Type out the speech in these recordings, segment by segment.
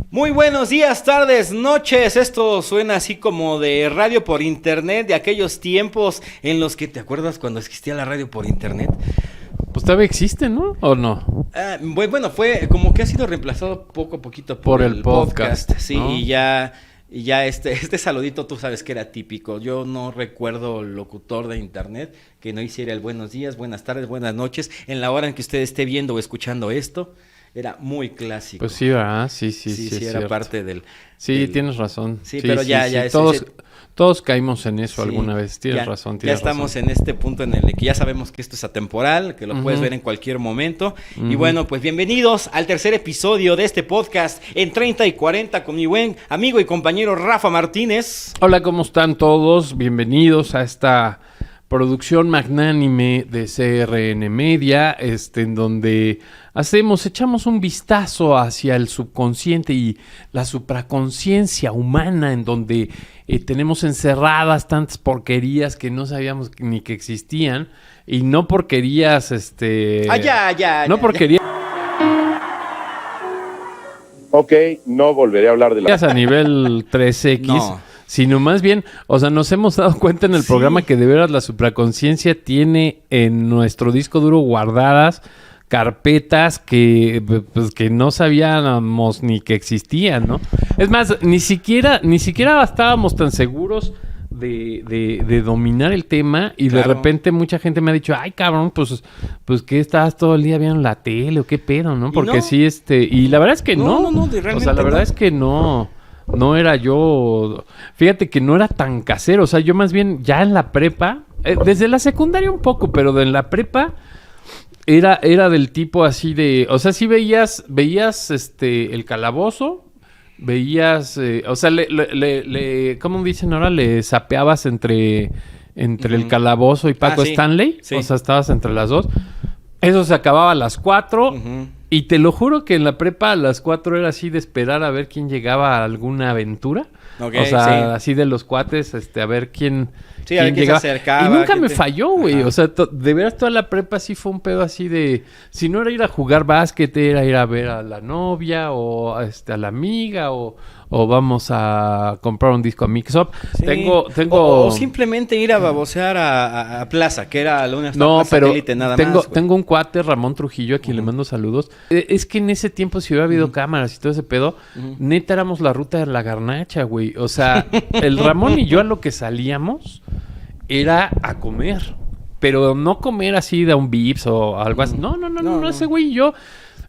Muy buenos días, tardes, noches. Esto suena así como de radio por internet, de aquellos tiempos en los que, ¿te acuerdas cuando existía la radio por internet? Pues todavía existe, ¿no? ¿O no? Bueno, fue como que ha sido reemplazado poco a poquito por el podcast. Sí, ¿no? Y ya este saludito tú sabes que era típico. Yo no recuerdo locutor de internet que no hiciera el buenos días, buenas tardes, buenas noches en la hora en que usted esté viendo o escuchando esto. Era muy clásico. Pues sí, ¿verdad? Sí, era parte del... Sí, tienes razón. Sí, pero ya... Todos caímos en eso alguna vez. Tienes razón. Ya estamos en este punto en el que ya sabemos que esto es atemporal, que lo puedes ver en cualquier momento. Y bueno, pues bienvenidos al tercer episodio de este podcast en 30 y 40 con mi buen amigo y compañero Rafa Martínez. Hola, ¿cómo están todos? Bienvenidos a esta producción magnánime de CRN Media, en donde echamos un vistazo hacia el subconsciente y la supraconciencia humana, en donde tenemos encerradas tantas porquerías que no sabíamos ni que existían, y no porquerías, no porquerías. Ok, no volveré a hablar de la... a nivel 3X. No. Sino más bien, o sea, nos hemos dado cuenta en el programa que de veras la supraconciencia tiene en nuestro disco duro guardadas carpetas que no sabíamos ni que existían, ¿no? Es más, ni siquiera estábamos tan seguros de dominar el tema y de repente mucha gente me ha dicho, ay, cabrón, pues ¿qué estabas todo el día viendo la tele o qué pedo, no? Porque sí, y la verdad es que no. O sea, la verdad es que no era yo, fíjate que no era tan casero, o sea, yo más bien ya en la prepa, desde la secundaria un poco, pero en la prepa era del tipo así de, o sea, sí veías el calabozo, veías, o sea, ¿cómo dicen ahora? Le sapeabas entre el calabozo y Paco Stanley, sí. O sea, estabas entre las dos. Eso se acababa a las 4. Y te lo juro que en la prepa a las 4 era así de esperar a ver quién llegaba a alguna aventura. Okay, o sea, así de los cuates, a ver quién llegaba. Se acercaba. Y nunca me falló, güey. O sea, de veras toda la prepa sí fue un pedo así de... Si no era ir a jugar básquet, era ir a ver a la novia o a la amiga o vamos a comprar un disco a Mix Up. Sí. Tengo... O simplemente ir a babosear a Plaza, que era la única plaza satélite nada más. Tengo un cuate, Ramón Trujillo, a quien le mando saludos. Es que en ese tiempo, si hubiera habido cámaras y todo ese pedo, neta éramos la ruta de la garnacha, güey. O sea, el Ramón y yo a lo que salíamos era a comer. Pero no comer así de un Vips o algo así. No, ese güey y yo...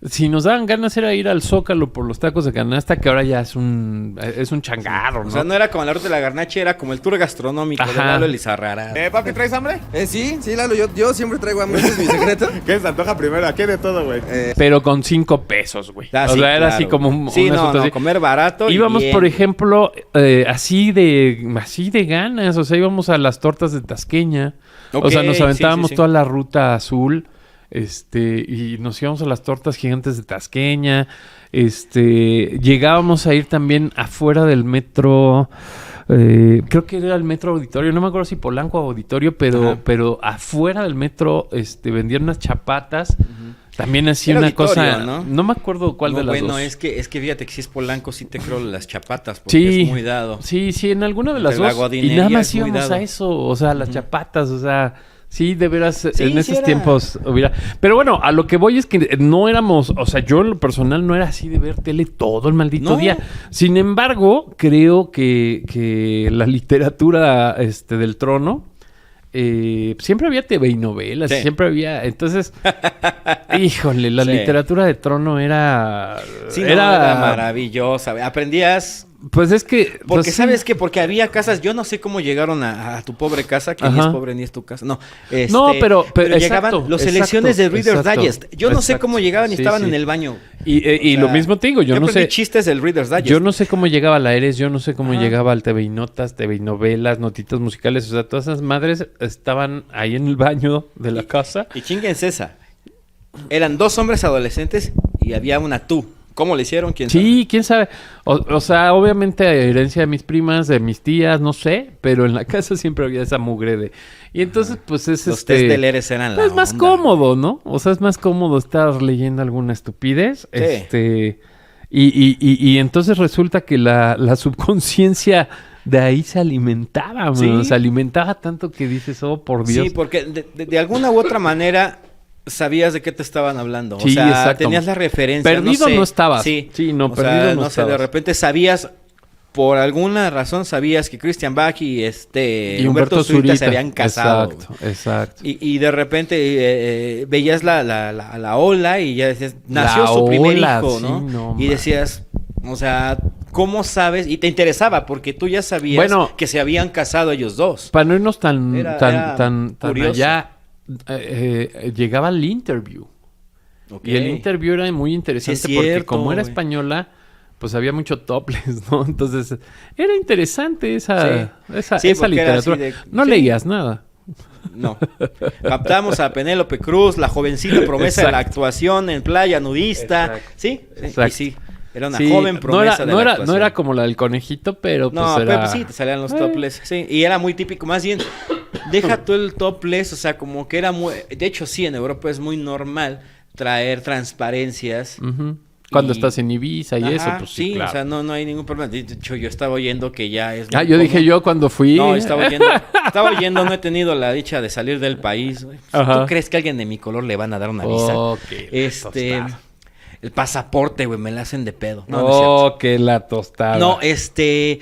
Si nos daban ganas era ir al Zócalo por los tacos de canasta, que ahora ya es un changarro, ¿no? O sea, no era como la ruta de la garnacha, era como el tour gastronómico de Lalo Elizarrara. ¿Papi, traes hambre? Sí, Lalo, yo siempre traigo hambre, ese es mi secreto. ¿Qué se antoja primero? Aquí de todo, güey. Pero con 5 pesos, güey. O sea, era así como sí, comer barato. Íbamos, por ejemplo, así de ganas, o sea, íbamos a las tortas de Tasqueña. Okay, o sea, nos aventábamos toda la ruta azul. Y nos íbamos a las tortas gigantes de Tasqueña. Llegábamos a ir también afuera del metro. Creo que era el metro Auditorio. No me acuerdo si Polanco o Auditorio, pero afuera del metro vendían unas chapatas. También hacía una cosa, ¿no? Me acuerdo cuál de las dos. Bueno, es que fíjate que si es Polanco sí te creo las chapatas, porque es muy dado. Sí, en alguna de las dos. Y nada más íbamos a eso, o sea, las chapatas, o sea... Sí, de veras, en esos tiempos hubiera... Pero bueno, a lo que voy es que no éramos... O sea, yo en lo personal no era así de ver tele todo el maldito día. Sin embargo, creo que la literatura del trono... siempre había TV y novelas, siempre había... Entonces, híjole, la literatura de trono era... Sí, era maravillosa. Aprendías... Pues es que... Porque ¿sabes qué? Porque había casas... Yo no sé cómo llegaron a tu pobre casa, que ni es pobre ni es tu casa. No, pero llegaban los selecciones de Reader's Digest. Yo no sé cómo llegaban y estaban en el baño. Y lo mismo te digo, yo no sé... chistes del Reader's Digest. Yo no sé cómo llegaba la Eres, yo no sé cómo llegaba al TV y Notas, TV y Novelas, Notitas Musicales. O sea, todas esas madres estaban ahí en el baño de la casa. Y chinguen esa. Eran 2 hombres adolescentes y había una tú. ¿Cómo le hicieron? ¿Quién sabe? Sí, quién sabe. O sea, obviamente herencia de mis primas, de mis tías, no sé, pero en la casa siempre había esa mugre de... Y entonces, pues es Los test del Eres eran la es más onda. cómodo, ¿no? O sea, es más cómodo estar leyendo alguna estupidez. Sí. Y entonces resulta que la subconsciencia de ahí se alimentaba, Sí. man. Se alimentaba tanto que dices, oh, por Dios. Sí, porque de alguna u otra manera sabías de qué te estaban hablando. Sí, o sea, exacto. tenías la referencia. Perdido sé. no estabas. Sí, Sí, no, o perdido sea, no sé, de estabas. repente sabías, por alguna razón sabías que Christian Bach y Y Humberto Zurita se habían casado. Exacto. Y de repente veías la ola y ya decías, nació La su primer ola, hijo, sí, ¿no? no, Y man. decías, o sea, ¿cómo sabes? Y te interesaba porque tú ya sabías Bueno, que se habían casado ellos dos. Para no irnos tan Era curioso. allá, llegaba el interview. Ok. Y el interview era muy interesante Sí, es porque cierto, como era güey. española, pues había mucho topless, ¿no? Entonces, era interesante esa Sí, porque era literatura. así de- No sí. leías nada. No. Captamos a Penélope Cruz, la jovencita promesa de la Exacto. actuación en playa nudista. Exacto. Sí, Exacto. y sí. Era una Sí, joven promesa de la actuación. no era como la del conejito, pero No, pues pero era... pues sí, te salían los topless. Sí, y era muy típico. Más bien, deja tú el topless, o sea, como que era muy... De hecho, sí, en Europa es muy normal traer transparencias. Ujú. Cuando Y- estás en Ibiza y eso, Ajá, pues sí, claro. o sea, no hay ningún problema. De hecho, yo estaba oyendo que ya es... Ah, muy yo dije común. yo cuando fui... No, estaba oyendo, no he tenido la dicha de salir del país. Güey. Ajá. ¿Tú crees que a alguien de mi color le van a dar una visa? Oh, que la tostada. El pasaporte, güey, me la hacen de pedo. No, no es cierto. Oh, que la tostada. No, que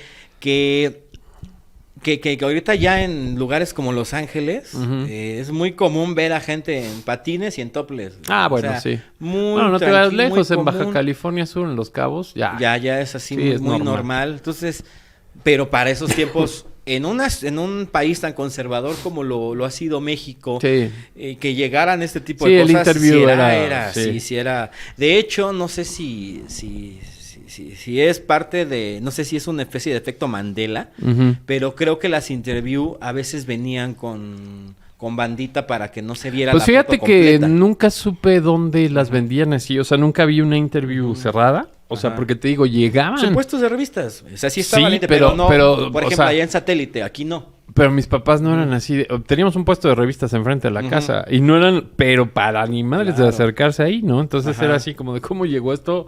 ahorita ya en lugares como Los Ángeles Ujú. es muy común ver a gente en patines y en topless. Ah, O bueno, sea, sí. Muy No te vas tranquilo, lejos, muy en Baja común. California Sur, en Los Cabos, ya. Ya es así, Sí, muy, es muy normal. normal. Entonces, pero para esos tiempos, en un país tan conservador como lo ha sido México, Sí. que llegaran este tipo Sí, de el cosas, interview sí era- sí. sí era. De hecho, no sé si es parte de, no sé si es una especie de efecto Mandela, Ujú. pero creo que las interview a veces venían con bandita para que no se viera Pues la fíjate foto que completa. nunca supe dónde las vendían así, o sea, nunca vi una interview cerrada, o sea, Ajá. porque te digo, llegaban, Son puestos de revistas, o sea, sí estaba Sí, valiente, pero- pero no, pero, por o ejemplo, sea- allá en Satélite, aquí no. pero mis papás no eran así, teníamos un puesto de revistas enfrente de la Ujú. casa, y no eran, pero para ni madres de Claro. acercarse ahí, ¿no? Entonces Ajá. era así como de cómo llegó esto,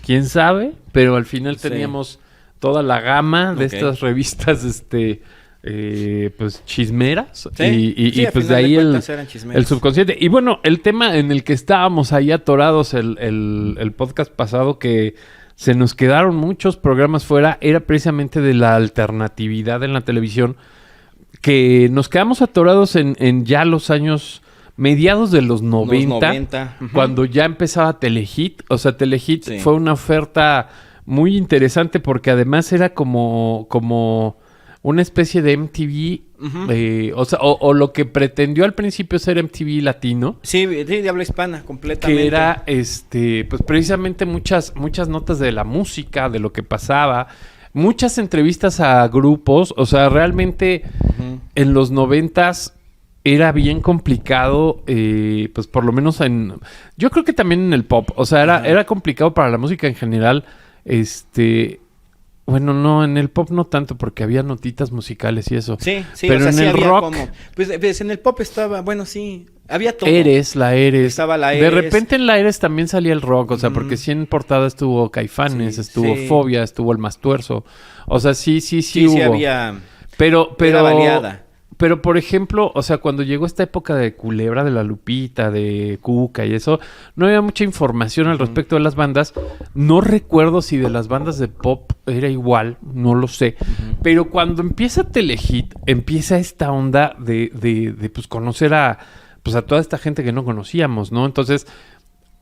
quién sabe, pero al final Sí. teníamos toda la gama de Ok. estas revistas, pues chismeras, Sí, y sí, a pues de final ahí cuentas eran chismeras. el subconsciente. Y bueno, el tema en el que estábamos ahí atorados el podcast pasado, que se nos quedaron muchos programas fuera, era precisamente de la alternatividad en la televisión, que nos quedamos atorados en ya los años mediados de los 90, 90, ujú. cuando ya empezaba Telehit. O sea, Telehit Sí. fue una oferta muy interesante porque además era como una especie de MTV, Ujú. o sea, o lo que pretendió al principio ser MTV latino, Sí, de habla hispana, completamente. que era pues precisamente muchas notas de la música, de lo que pasaba, muchas entrevistas a grupos, o sea, realmente Ujú. en los 90s era bien complicado, pues por lo menos yo creo que también en el pop, o sea, Ajá. era complicado para la música en general, bueno, no, en el pop no tanto porque había notitas musicales y eso. Sí, pero o sea, en sí el había rock como... Pues en el pop estaba, bueno, sí, había todo. La Eres. Estaba la De Eres. repente en la Eres también salía el rock, o sea, Ujú. porque sí en portada estuvo Caifanes, Sí, estuvo sí. Fobia, estuvo El Mastuerzo. O sea, sí Sí, hubo. había... Pero, Era variada. Pero, por ejemplo, o sea, cuando llegó esta época de Culebra, de La Lupita, de Cuca y eso, no había mucha información al respecto de las bandas. No recuerdo si de las bandas de pop era igual, no lo sé. Pero cuando empieza Telehit, empieza esta onda de pues conocer a toda esta gente que no conocíamos, ¿no? Entonces,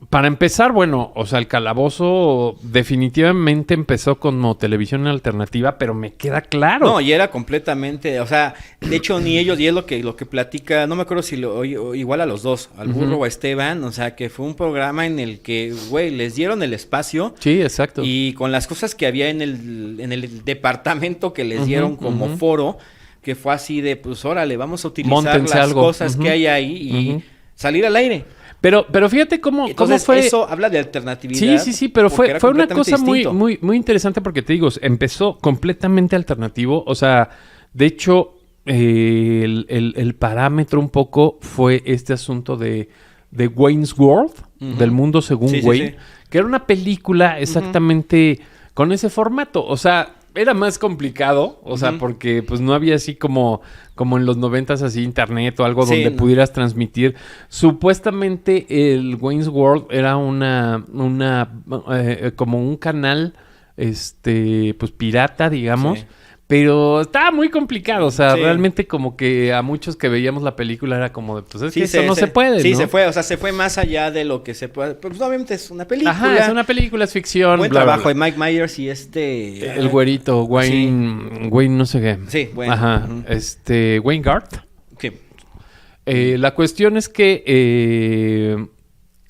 para empezar, bueno, o sea, el Calabozo definitivamente empezó como televisión alternativa, pero me queda claro. No, y era completamente, o sea, de hecho ni ellos, y es lo que platica, no me acuerdo si o igual a los dos, al Burro o a Esteban, o sea, que fue un programa en el que, güey, les dieron el espacio Sí, exacto. y con las cosas que había en el departamento que les Ujú, dieron como ujú. foro, que fue así de, pues órale, vamos a utilizar Móntense las algo. cosas Ujú, que hay ahí y ujú. salir al aire. Pero fíjate cómo fue. Eso habla de alternatividad. Sí, pero fue una cosa muy interesante porque te digo, empezó completamente alternativo. O sea, de hecho, el parámetro un poco fue este asunto de Wayne's World, del mundo según Wayne, que era una película exactamente con ese formato. O sea, era más complicado, o sea, porque pues no había así como en los 90s así internet o algo donde pudieras transmitir. Supuestamente el Wayne's World era como un canal pues pirata, digamos. Sí. Pero estaba muy complicado, o sea, realmente como que a muchos que veíamos la película era como de, pues es que eso no se puede, Sí, ¿no? se fue más allá de lo que se puede. Pues obviamente es una película. Ajá, es una película, es ficción. Buen trabajo de Mike Myers y el güerito, Wayne no sé qué. Sí, bueno. Ajá, Wayne Garth. Sí. La cuestión es que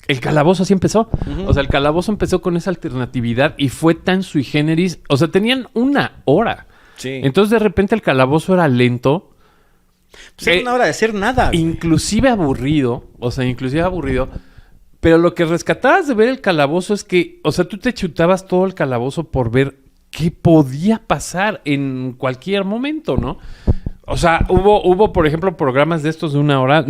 el calabozo así empezó. O sea, el calabozo empezó con esa alternatividad y fue tan sui generis. O sea, tenían 1 hora. Sí. Entonces, de repente, el calabozo era lento. Pues era 1 hora de hacer nada. Inclusive aburrido. Pero lo que rescatabas de ver el calabozo es que, o sea, tú te chutabas todo el calabozo por ver qué podía pasar en cualquier momento, ¿no? O sea, hubo, por ejemplo, programas de estos de 1 hora.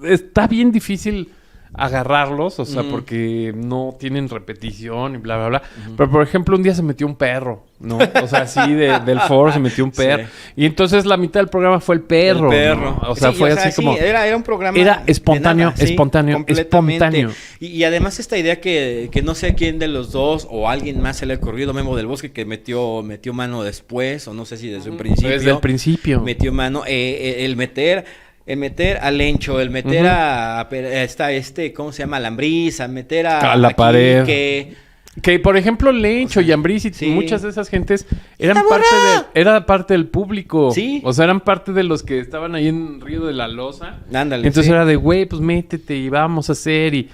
Está bien difícil agarrarlos, o sea, porque no tienen repetición y bla, bla, bla. Pero, por ejemplo, un día se metió un perro, ¿no? O sea, así del foro se metió un perro. Sí. Y entonces la mitad del programa fue el perro. ¿No? O sea, fue así como... Era un programa... Era espontáneo, espontáneo. Y además esta idea que no sé a quién de los dos o a alguien más se le ha ocurrido, Memo del Bosque, que metió mano después, o no sé si desde un principio. Desde el principio. Metió mano. El meter a Lencho, el meter a ¿cómo se llama? Lambriz, a meter a la pared. Que, por ejemplo, Lencho y Ambriz y muchas de esas gentes eran parte del público. Sí. O sea, eran parte de los que estaban ahí en Río de la Loza. Ándale. Entonces era de, güey, pues métete y vamos a hacer y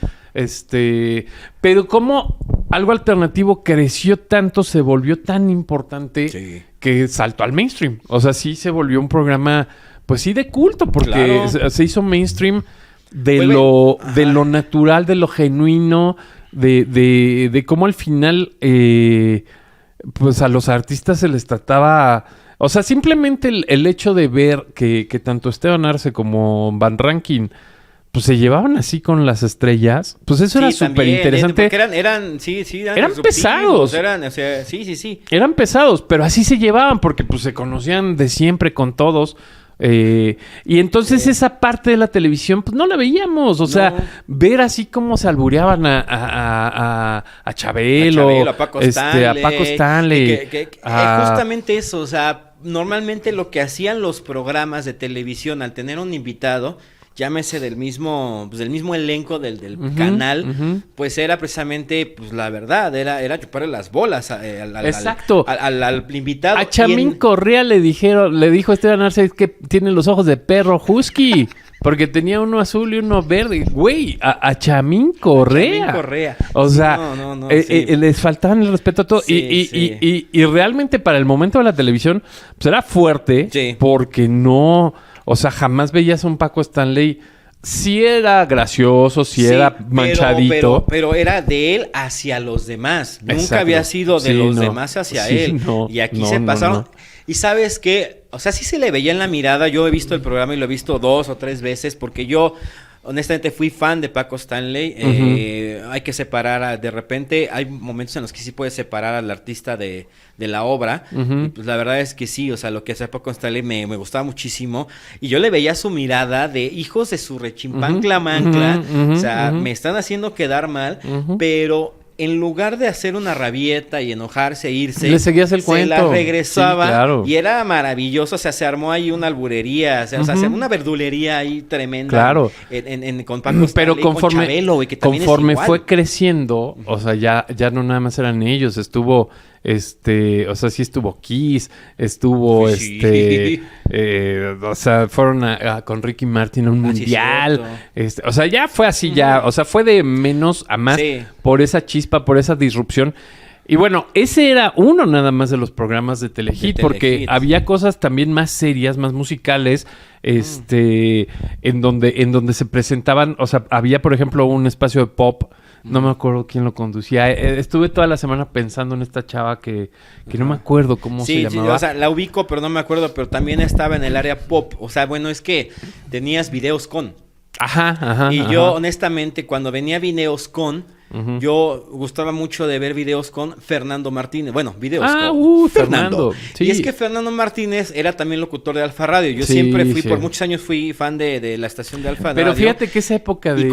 pero como algo alternativo creció tanto, se volvió tan importante que saltó al mainstream. O sea, sí se volvió un programa... Pues sí, de culto, porque se hizo mainstream de lo natural, de lo genuino, de cómo al final, pues a los artistas se les trataba... O sea, simplemente el hecho de ver que tanto Esteban Arce como Van Rankin, pues se llevaban así con las estrellas, pues eso era súper interesante. Porque eran pesados. Eran pesados, pero así se llevaban, porque pues se conocían de siempre con todos. Y entonces esa parte de la televisión pues no la veíamos, o sea, ver así cómo se albureaban a Chabelo, a Paco Stanley, justamente eso, o sea, normalmente lo que hacían los programas de televisión al tener un invitado, llámese del mismo elenco del canal, pues era precisamente, pues la verdad, era chuparle las bolas al invitado. A Chamín Correa le dijo Esteban Arce que tiene los ojos de perro husky, porque tenía uno azul y uno verde. Güey, a Chamín Correa. O sea, les faltaban el respeto a todo. Y realmente para el momento de la televisión, pues era fuerte, porque no... O sea, jamás veías a un Paco Stanley. Sí era gracioso, sí era manchadito. Pero era de él hacia los demás. Exacto. Nunca había sido de los demás hacia él. Y aquí se pasaron. Y ¿sabes qué? O sea, sí se le veía en la mirada. Yo he visto el programa y lo he visto 2 o 3 veces porque yo... Honestamente fui fan de Paco Stanley. Hay que separar, de repente hay momentos en los que sí puedes separar al artista de la obra. Y pues la verdad es que sí, o sea, lo que hacía Paco Stanley me gustaba muchísimo. Y yo le veía su mirada de hijos de su rechimpancla mancla. O sea, me están haciendo quedar mal, pero... En lugar de hacer una rabieta y enojarse e irse, le seguías el cuento. Se la regresaba y era maravilloso. O sea, se armó ahí una alburería, o sea, una verdulería ahí tremenda. Claro. Con Paco Stanley, pero conforme, con Chabelo, que también conforme fue creciendo, o sea, ya no nada más eran ellos, estuvo... o sea, sí estuvo Kiss, estuvo o sea, fueron con Ricky Martin a un mundial. O sea, ya fue así, o sea, fue de menos a más por esa chispa, por esa disrupción. Y bueno, ese era uno nada más de los programas de Telehit, porque había cosas también más serias, más musicales, en donde se presentaban, o sea, había por ejemplo un espacio de pop, no me acuerdo quién lo conducía, estuve toda la semana pensando en esta chava que no me acuerdo cómo se llamaba. Sí, o sea, la ubico, pero no me acuerdo, pero también estaba en el área pop, o sea, bueno, es que tenías videos con... Y yo, honestamente, cuando venía videos con... Yo gustaba mucho de ver videos con Fernando Martínez. Bueno, videos con Fernando. Sí. Y es que Fernando Martínez era también locutor de Alfa Radio. Yo siempre fui, por muchos años fui fan de la estación de Alfa Radio. Pero fíjate que esa época de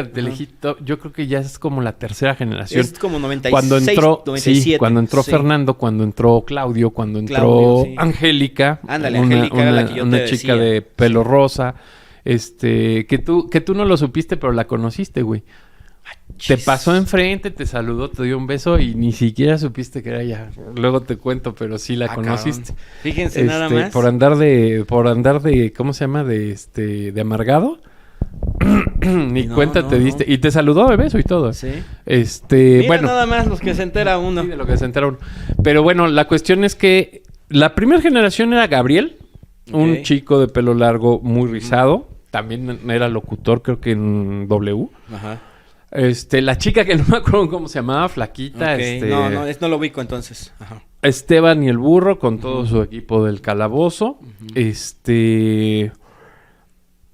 Telehit, yo creo que ya es como la tercera generación. Es como 96, cuando entró, 97. Cuando entró Fernando, cuando entró Claudio, cuando entró Angélica. Ándale, Angélica era la que yo te una decía. chica de pelo rosa. Que tú no lo supiste, pero la conociste, güey. Te pasó enfrente, te saludó, te dio un beso y ni siquiera supiste que era ella. Luego te cuento, pero sí la conociste. Cabrón. Fíjense nada más. Por andar de, ¿cómo se llama? De amargado. Ni cuenta te diste. Y te saludó de beso y todo. Sí. Mira, bueno. Nada más los que se entera uno. Sí, de lo que se entera uno. Pero bueno, la cuestión es que la primera generación era Gabriel. Un chico de pelo largo, muy rizado. También era locutor, creo que en W. Ajá. La chica que no me acuerdo cómo se llamaba, flaquita. No lo ubico entonces. Ajá. Esteban y el burro con todo su equipo del calabozo.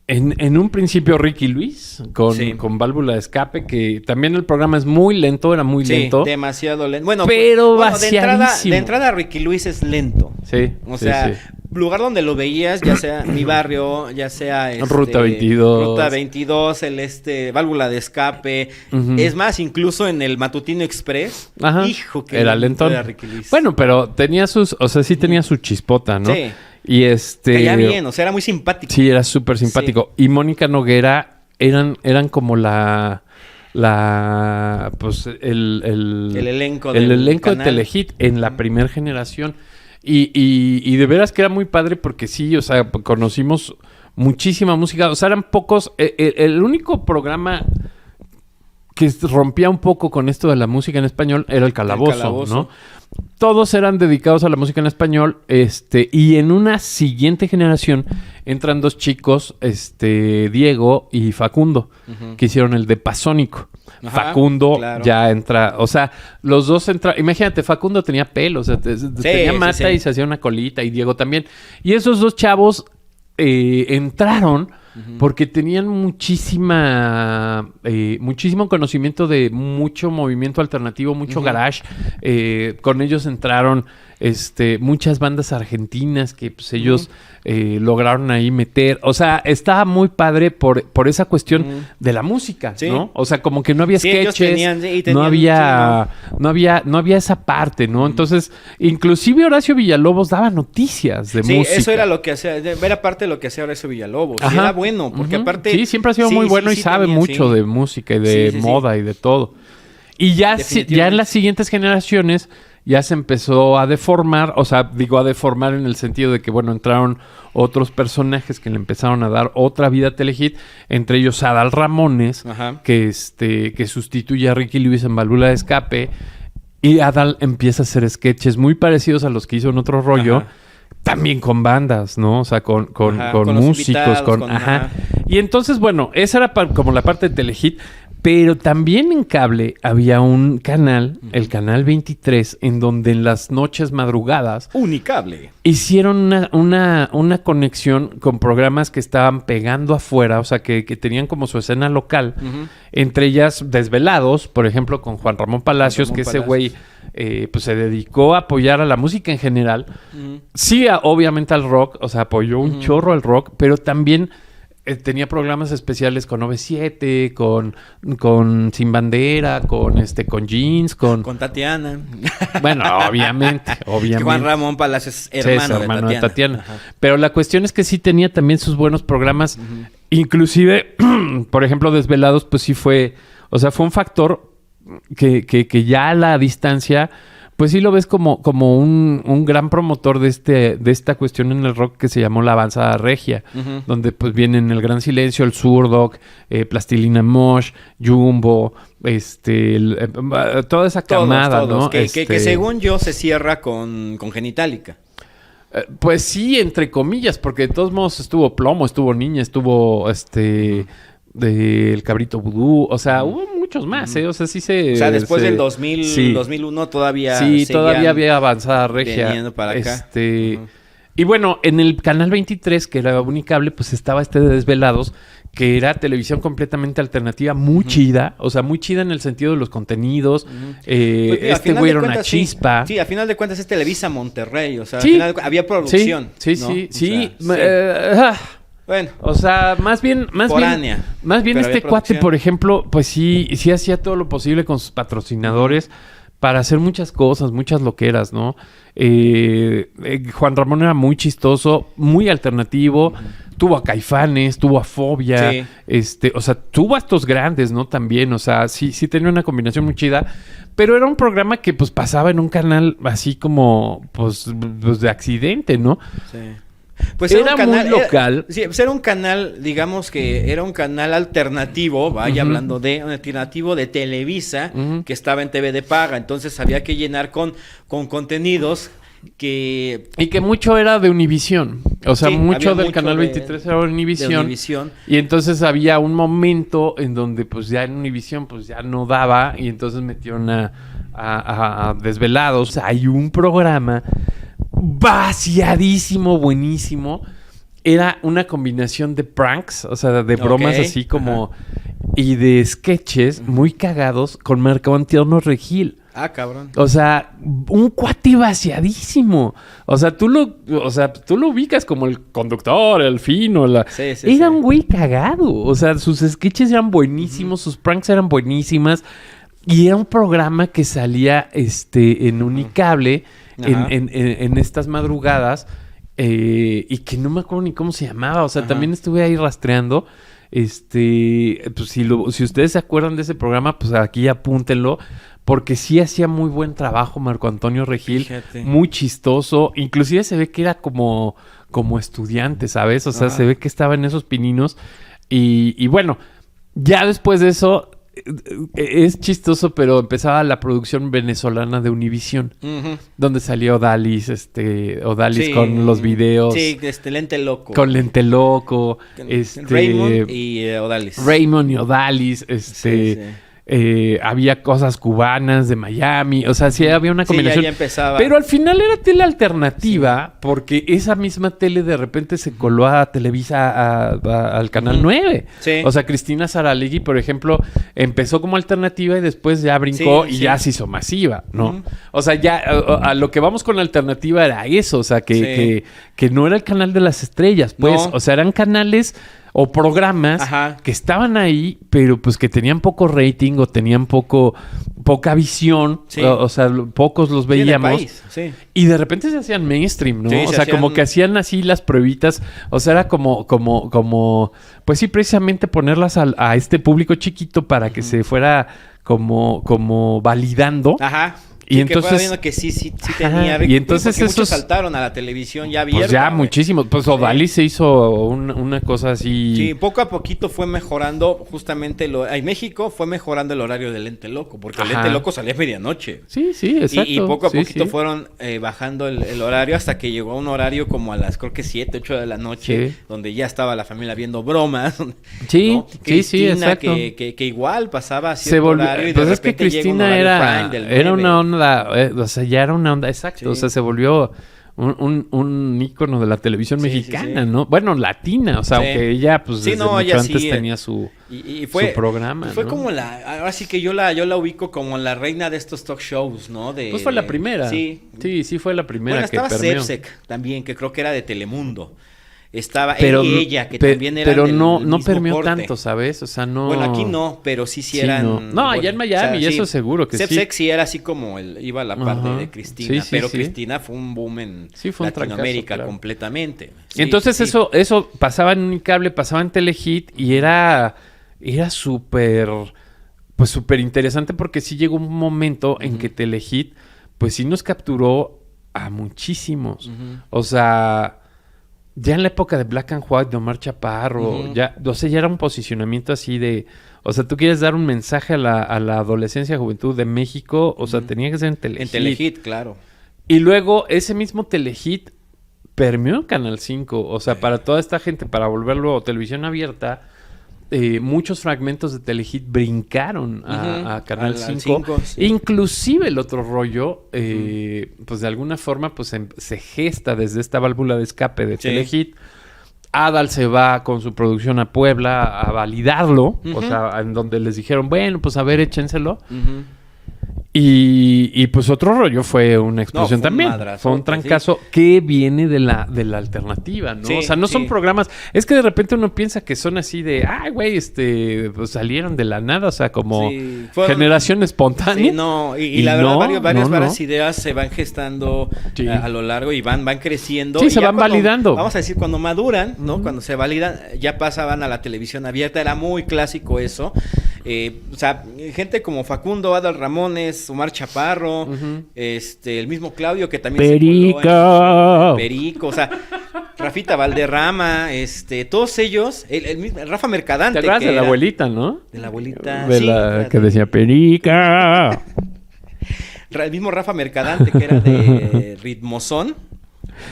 En un principio Ricky Luis con válvula de escape, que también el programa es muy lento, era muy lento. Demasiado lento. Bueno, vaciadísimo. De entrada Ricky Luis es lento. Sí. O sea, lugar donde lo veías, ya sea Mi Barrio, ya sea Ruta 22. Ruta 22, válvula de escape. Es más, incluso en el Matutino Express. Ajá. Hijo, que era lento. Era Ricky Luis. Bueno, pero tenía sí tenía su chispota, ¿no? Sí. Y caía bien, o sea, era muy simpático. Sí, era súper simpático. Sí. Y Mónica Noguera eran como pues el elenco de Telehit en la primera generación. Y de veras que era muy padre porque sí, o sea, conocimos muchísima música. O sea, eran pocos. El único programa que rompía un poco con esto de la música en español era el Calabozo, ¿no? Todos eran dedicados a la música en español, y en una siguiente generación entran dos chicos, Diego y Facundo, que hicieron el de Pasónico. Facundo ya entra, o sea, los dos entran, imagínate, Facundo tenía pelo, o sea, tenía mata y se hacía una colita, y Diego también. Y esos dos chavos entraron porque tenían muchísimo conocimiento de mucho movimiento alternativo, mucho garage. Con ellos entraron muchas bandas argentinas que pues ellos lograron ahí meter. O sea, estaba muy padre por esa cuestión de la música, ¿no? O sea, como que no había sketches, no había esa parte, ¿no? Entonces, inclusive Horacio Villalobos daba noticias de música. Sí, eso era lo que hacía, era parte de lo que hacía Horacio Villalobos. Y era bueno, porque aparte... Sí, siempre ha sido muy bueno y sabe mucho de música y de moda y de todo. Y ya en las siguientes generaciones ya se empezó a deformar, o sea, digo a deformar en el sentido de que, bueno, entraron otros personajes que le empezaron a dar otra vida a Telehit, entre ellos Adal Ramones, que sustituye a Ricky Luis en válvula de escape, y Adal empieza a hacer sketches muy parecidos a los que hizo en Otro Rollo, también con bandas, ¿no? O sea, con músicos, Y entonces, bueno, esa era como la parte de Telehit. Pero también en cable había un canal, el canal 23, en donde en las noches madrugadas... Unicable. Hicieron una conexión con programas que estaban pegando afuera, o sea, que tenían como su escena local. Entre ellas Desvelados, por ejemplo, con Juan Ramón Palacios, ese güey pues se dedicó a apoyar a la música en general. Sí, obviamente al rock, o sea, apoyó un chorro al rock, pero también... tenía programas especiales con OV7, con Sin Bandera, con Jeans, con Tatiana. Bueno, obviamente. Juan Ramón Palacios es hermano de Tatiana. Pero la cuestión es que sí tenía también sus buenos programas. Inclusive, por ejemplo, Desvelados, pues sí fue... O sea, fue un factor que ya a la distancia... pues sí lo ves como un gran promotor de esta cuestión en el rock que se llamó la avanzada regia, donde pues vienen el Gran Silencio, el Zurdok, Plastilina Mosh, Jumbo, toda esa camada, todos, ¿no? Que según yo se cierra con Genitalica. Pues sí, entre comillas, porque de todos modos estuvo Plomo, estuvo Niña, estuvo del Cabrito Vudú, o sea, hubo muchos más, ¿eh? O sea, sí se... O sea, después del 2001 todavía... Sí, todavía había avanzada regia. Veniendo para acá. Y bueno, en el canal 23, que era Unicable, pues estaba de Desvelados, que era televisión completamente alternativa, muy chida, o sea, muy chida en el sentido de los contenidos. Pues mira, güey era una chispa. Sí, a final de cuentas es Televisa Monterrey, o sea, al final había producción. Sí. Bueno. O sea, más bien este cuate, por ejemplo, pues sí hacía todo lo posible con sus patrocinadores para hacer muchas cosas, muchas loqueras, ¿no? Juan Ramón era muy chistoso, muy alternativo. Tuvo a Caifanes, tuvo a Fobia, o sea, tuvo a estos grandes, ¿no? También, o sea, sí tenía una combinación muy chida, pero era un programa que pues pasaba en un canal así como, pues de accidente, ¿no? Sí. Pues era un canal muy local. Era un canal, digamos que era un canal alternativo, hablando de un alternativo de Televisa, que estaba en TV de paga, entonces había que llenar con contenidos que... Y que mucho era de Univisión, o sea, mucho del canal 23 era Univisión. Y entonces había un momento en donde pues ya en Univisión pues ya no daba, y entonces metieron a Desvelados. O sea, hay un programa vaciadísimo, buenísimo. Era una combinación de pranks, o sea, de bromas así como... Y de sketches muy cagados con Marco Antonio Regil. Ah, cabrón. O sea, un cuate vaciadísimo. O sea, tú lo ubicas como el conductor, el fino, era un güey cagado. O sea, sus sketches eran buenísimos, sus pranks eran buenísimas. Y era un programa que salía en Unicable, en estas madrugadas, y que no me acuerdo ni cómo se llamaba. O sea, también estuve ahí rastreando. Pues si ustedes se acuerdan de ese programa, pues aquí apúntenlo, porque sí hacía muy buen trabajo Marco Antonio Regil. Fíjate. Muy chistoso, inclusive se ve que era como estudiante, ¿sabes? O sea, se ve que estaba en esos pininos, y bueno, ya después de eso es chistoso, pero empezaba la producción venezolana de Univisión, donde salió Odalis, con los videos. Sí, Lente Loco. Con Lente Loco. Raymond y Odalis. Raymond y Odalis, había cosas cubanas de Miami, o sea, sí había una combinación. Ya empezaba. Pero al final era tele alternativa, porque esa misma tele de repente se coló a Televisa, al Canal 9. Sí. O sea, Cristina Saralegui, por ejemplo, empezó como alternativa y después ya brincó y ya se hizo masiva, ¿no? O sea, ya a lo que vamos con la alternativa era eso, o sea, que no era el canal de las estrellas, pues, o sea, eran canales o programas que estaban ahí, pero pues que tenían poco rating o tenían poca visión, o sea, pocos los veíamos. Y de repente se hacían mainstream, ¿no? O sea, como que hacían así las pruebitas, o sea, era como pues sí, precisamente ponerlas a este público chiquito para que se fuera como validando. Y entonces que viendo que sí tenía. Y entonces muchos saltaron a la televisión ya abierta. Pues ya muchísimo. Pues Odalis se hizo una cosa así. Sí, poco a poquito fue mejorando justamente en México fue mejorando el horario del Lente Loco, porque el Lente Loco salía a medianoche. Sí, exacto. Y poco a poquito fueron bajando el horario hasta que llegó a un horario como a las creo que 7, 8 de la noche, donde ya estaba la familia viendo bromas. Sí, ¿no? sí, exacto. Que igual pasaba a cierto horario y pues de es que repente Cristina era una onda. O sea, ya era una onda, exacto. O sea, se volvió un ícono de la televisión mexicana, ¿no? Bueno, latina, o sea, aunque ella, pues, desde mucho antes tenía su programa, fue como ahora sí que yo la ubico como la reina de estos talk shows, ¿no? Pues fue la primera. Sí, fue la primera. Bueno, estaba Sepsek también, que creo que era de Telemundo. Estaba él y ella, que también eran pero del no mismo permeó corte. Tanto, ¿sabes? O sea, no... Bueno, aquí no, pero sí eran... No, allá en Miami, y eso seguro que Sepsek sí era así como iba a la parte de Cristina, pero Cristina fue un boom en Latinoamérica completamente. Entonces eso pasaba en Unicable, pasaba en Telehit y era súper, pues súper interesante porque sí llegó un momento en que Telehit pues sí nos capturó a muchísimos. Ujú. O sea, ya en la época de Black and White, de Omar Chaparro, ya era un posicionamiento así de... O sea, tú quieres dar un mensaje a la adolescencia, juventud de México, o sea, tenía que ser en Telehit. En Telehit, claro. Y luego ese mismo Telehit permeó en Canal 5. O sea, para toda esta gente, para volverlo televisión abierta, muchos fragmentos de Telehit brincaron a Canal 5. Sí. Inclusive el otro rollo, pues de alguna forma, pues se gesta desde esta válvula de escape de Telehit. Adal se va con su producción a Puebla a validarlo. O sea, en donde les dijeron, bueno, pues a ver, échenselo. Y pues otro rollo fue una explosión fue un también. madrazote, Fue un trancazo que viene de la alternativa, ¿no? Sí, o sea, no son programas... Es que de repente uno piensa que son así de... Ay, güey, pues salieron de la nada. O sea, como generación espontánea. Sí, no. Y la verdad, varias ideas se van gestando a lo largo y van creciendo. Sí, y se van validando. Vamos a decir, cuando maduran, ¿no? Cuando se validan, ya pasaban a la televisión abierta. Era muy clásico eso. O sea, gente como Facundo, Adal Ramones, Omar Chaparro, el mismo Claudio, que también Perico, o sea, Rafita Valderrama, todos ellos, el mismo Rafa Mercadante. ¿Te acuerdas de la abuelita, no? De la abuelita, de la que decía Perica. El mismo Rafa Mercadante, que era de Ritmozón.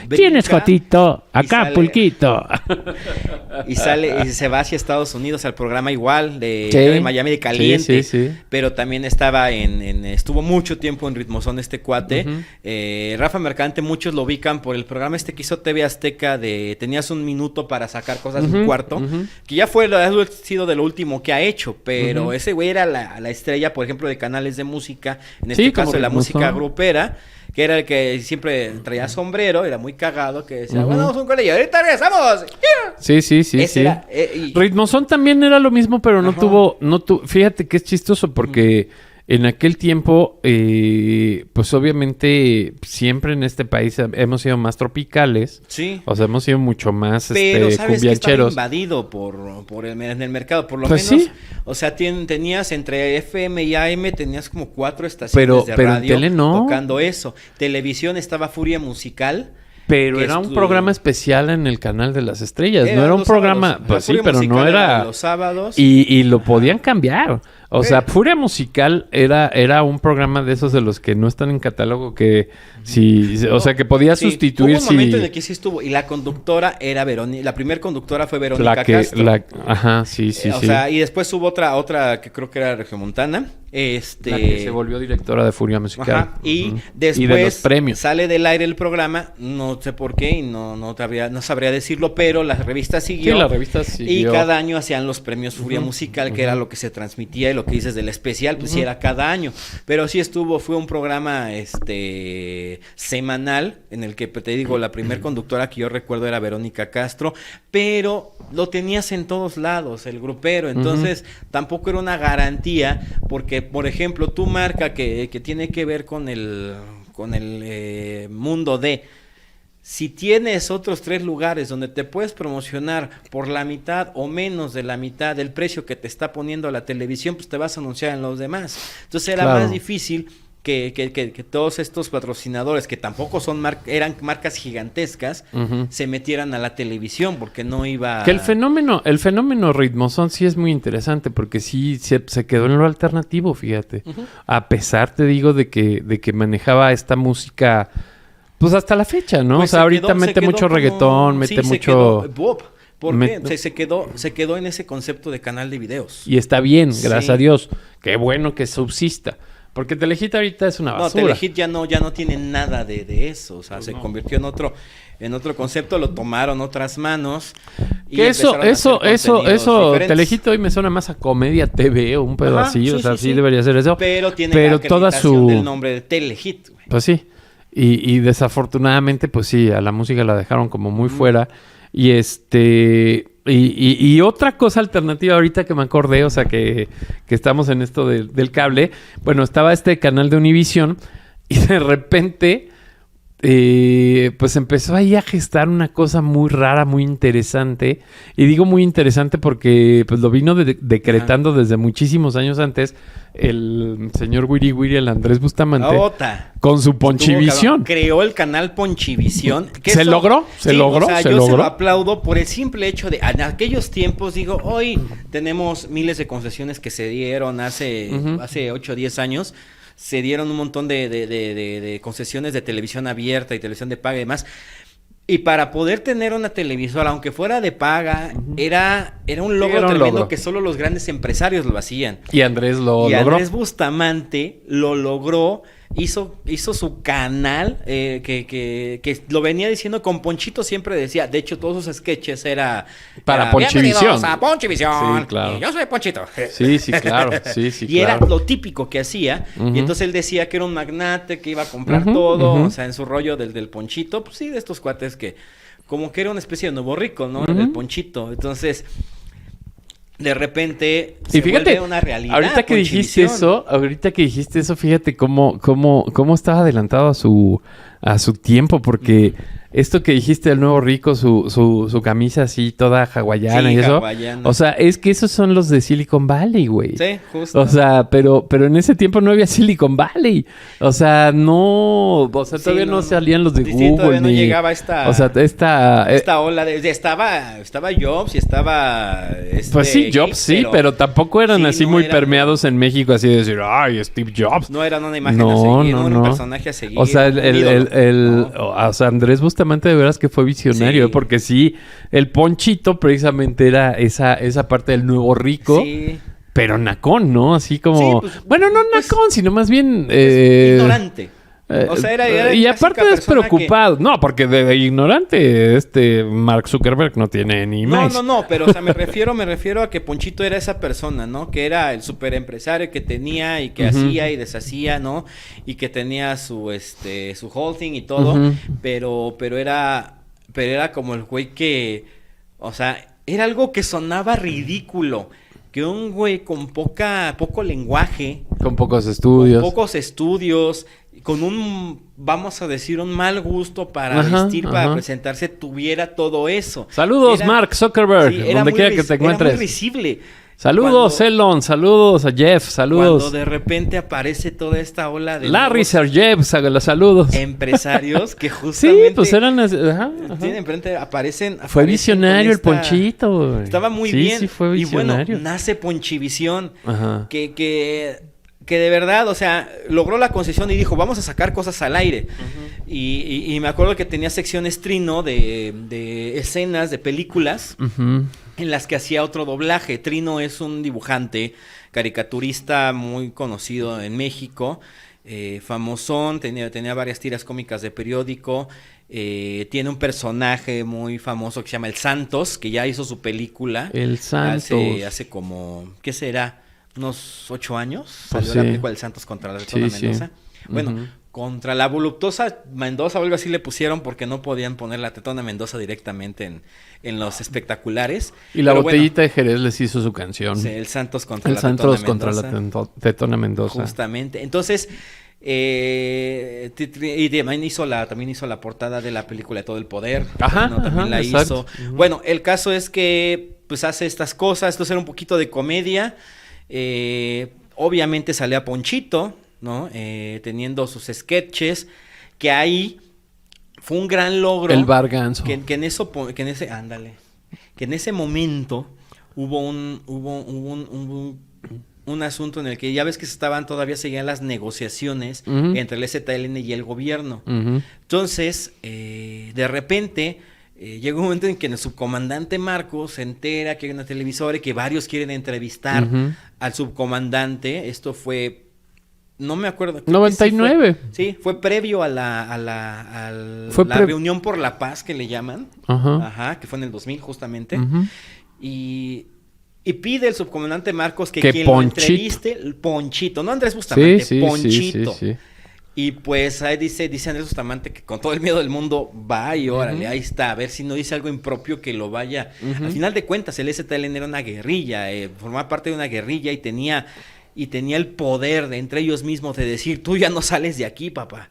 ¿Quién es Jotito? Acá, Pulquito. Y se va hacia Estados Unidos al programa igual de Miami de Caliente. Sí. Pero también estaba estuvo mucho tiempo en Ritmozón este cuate. Rafa Mercadante, muchos lo ubican por el programa que hizo TV Azteca de tenías un minuto para sacar cosas de un cuarto. Que ya ha sido de lo último que ha hecho. Pero ese güey era la estrella, por ejemplo, de canales de música. En este caso, de la música grupera. Que era el que siempre traía sombrero, era muy cagado, que decía, bueno, vamos a un colegio, ahorita regresamos. Sí. Era, Ritmozón también era lo mismo, pero no tuvo, fíjate que es chistoso porque en aquel tiempo, pues obviamente siempre en este país hemos sido más tropicales. Sí. O sea, hemos sido mucho más pero sabes que estaba cumbiancheros. invadido en el mercado, por lo Pues menos. sí. O sea, tenías entre FM y AM, tenías como 4 estaciones de pero radio en tele no. tocando eso. Televisión estaba Furia Musical. Pero era un programa especial en el Canal de las Estrellas. No era un programa... Sábados. Pues sí, Furia pero Musical no era... los sábados. Y lo podían cambiar. O sea, Furia Musical era un programa de esos de los que no están en catálogo que o sea, que podía sustituir hubo un momento en el que sí estuvo. Y la conductora era Verónica. La primera conductora fue Verónica Castro. Ajá, sí. O sea, y después hubo otra que creo que era Regiomontana. La que se volvió directora de Furia Musical. Ajá. Y después y de los premios. Sale del aire el programa. No sé por qué y no sabría decirlo, pero la revista siguió. Sí, la revista siguió. Y cada año hacían los premios Furia Musical, que era lo que se transmitía, y lo que dices del especial, pues sí era cada año. Pero sí fue un programa semanal, en el que te digo, la primer conductora que yo recuerdo era Verónica Castro, pero lo tenías en todos lados, el grupero. Entonces, tampoco era una garantía, porque, por ejemplo, tu marca que tiene que ver con el mundo de... Si tienes otros 3 lugares donde te puedes promocionar por la mitad o menos de la mitad del precio que te está poniendo la televisión, pues te vas a anunciar en los demás. Entonces era más difícil que todos estos patrocinadores, que tampoco eran marcas gigantescas, se metieran a la televisión, porque no iba... Que el fenómeno Ritmozón sí es muy interesante, porque sí se quedó en lo alternativo, fíjate. A pesar, te digo, de que manejaba esta música... Pues hasta la fecha, ¿no? Pues o sea, ahorita mete mucho reggaetón, mete mucho... Bob. ¿Por qué? Se quedó en ese concepto de canal de videos. Y está bien, gracias a Dios. Qué bueno que subsista. Porque Telehit ahorita es una basura. No, Telehit ya no tiene nada de eso. O sea, pues se convirtió en otro concepto, lo tomaron otras manos. Y que eso, diferentes. Telehit hoy me suena más a Comedia TV o un pedo así. Sí debería ser eso. Pero tiene la acreditación del nombre de Telehit, güey. Pues sí. Y desafortunadamente, pues sí, a la música la dejaron como muy fuera. Y y otra cosa alternativa ahorita que me acordé, o sea, que estamos en esto del cable. Bueno, estaba este canal de Univision y de repente pues empezó ahí a gestar una cosa muy rara, muy interesante. Y digo muy interesante porque pues lo vino decretando desde muchísimos años antes el señor Wiri Wiri, el Andrés Bustamante, con su Ponchivisión. Creó el canal Ponchivisión. ¿Se logró? ¿Se logró? O sea, ¿Se yo logró? se lo aplaudo por el simple hecho de... En aquellos tiempos, digo, hoy tenemos miles de concesiones que se dieron hace 8 o 10 años. Se dieron un montón de concesiones de televisión abierta y televisión de paga y demás. Y para poder tener una televisora, aunque fuera de paga, era un logro tremendo que solo los grandes empresarios lo hacían. Y Andrés lo logró. Andrés Bustamante lo logró, hizo su canal, que lo venía diciendo con Ponchito, siempre decía. De hecho, todos sus sketches era para Ponchivisión. Bienvenidos a Ponchivisión. Sí, claro. Y yo soy Ponchito. Sí, claro. Y era lo típico que hacía. Y entonces él decía que era un magnate, que iba a comprar todo. O sea, en su rollo del Ponchito. Pues sí, de estos cuates que como que era una especie de nuevo rico, ¿no? El Ponchito. Entonces, de repente se vuelve una realidad. Ahorita que dijiste eso, fíjate cómo estaba adelantado a su tiempo, porque esto que dijiste del nuevo rico, su camisa así toda hawaiana y eso. Hawaiana. O sea, es que esos son los de Silicon Valley, güey. Sí, justo. O sea, pero en ese tiempo no había Silicon Valley. O sea, todavía no salían los de Google. Todavía no llegaba esta ola estaba Jobs y estaba pues sí, Jobs pero tampoco eran así muy permeados en México, así de decir, ay, Steve Jobs. No eran una imagen a seguir, no era un personaje a seguir. O sea, o sea, Andrés Bustamante de veras que fue visionario, porque sí, el Ponchito precisamente era esa parte del nuevo rico. Sí. Pero nacón, ¿no? Así como... Sí, pues, no nacón, sino más bien... ignorante. O sea, era y aparte despreocupado. No, porque de ignorante Mark Zuckerberg no tiene ni más. No, pero o sea, me refiero a que Ponchito era esa persona, ¿no? Que era el superempresario que tenía y que hacía y deshacía, ¿no? Y que tenía su holding y todo, pero era como el güey que, o sea, era algo que sonaba ridículo. Que un güey con poco lenguaje, con pocos estudios, con un, vamos a decir, un mal gusto para vestir, para presentarse, tuviera todo eso. Saludos, Mark Zuckerberg, donde quiera que te encuentres. Era muy visible. Saludos, Elon, saludos a Jeff, saludos. Cuando de repente aparece toda esta ola de... Larry Sergev, saludos. Empresarios que justamente... Sí, pues eran... aparecen... Fue visionario el Ponchito. Estaba muy bien. Sí, fue visionario. Y bueno, nace Ponchivisión, que de verdad, o sea, logró la concesión y dijo, vamos a sacar cosas al aire. Y me acuerdo que tenía secciones Trino de escenas de películas en las que hacía otro doblaje. Trino es un dibujante, caricaturista muy conocido en México, famosón, tenía varias tiras cómicas de periódico. Tiene un personaje muy famoso que se llama El Santos, que ya hizo su película. El Santos. Hace como, ¿qué será? Unos 8 años. Salió la película del Santos contra la Tetona Mendoza. Bueno, contra la voluptuosa Mendoza o algo así le pusieron porque no podían poner la Tetona Mendoza directamente en los espectaculares. Y la botellita de Jerez les hizo su canción. Sí, El Santos contra la Tetona Mendoza. Contra la Tetona Mendoza. Justamente. Entonces, y también hizo la portada de la película de Todo el Poder. También la hizo. Bueno, el caso es que pues hace estas cosas. Esto era un poquito de comedia. Obviamente salía Ponchito, ¿no? Teniendo sus sketches, que ahí fue un gran logro. El Barganzo. Que en ese momento hubo un asunto en el que ya ves que seguían las negociaciones entre el ZLN y el gobierno. Entonces, de repente... llega un momento en que el subcomandante Marcos se entera que hay una televisora y que varios quieren entrevistar al subcomandante. Esto fue, no me acuerdo. 99. Sí, fue previo a la reunión por la paz que le llaman. Que fue en el 2000 justamente. Y pide el subcomandante Marcos que quien lo entreviste, el Ponchito, no Andrés Bustamante, Ponchito. Sí. Y pues ahí dice Andrés Bustamante que con todo el miedo del mundo va y órale, ahí está, a ver si no dice algo impropio que lo vaya. Al final de cuentas, el ZLN era una guerrilla, formaba parte de una guerrilla y tenía el poder de entre ellos mismos de decir, tú ya no sales de aquí, papá.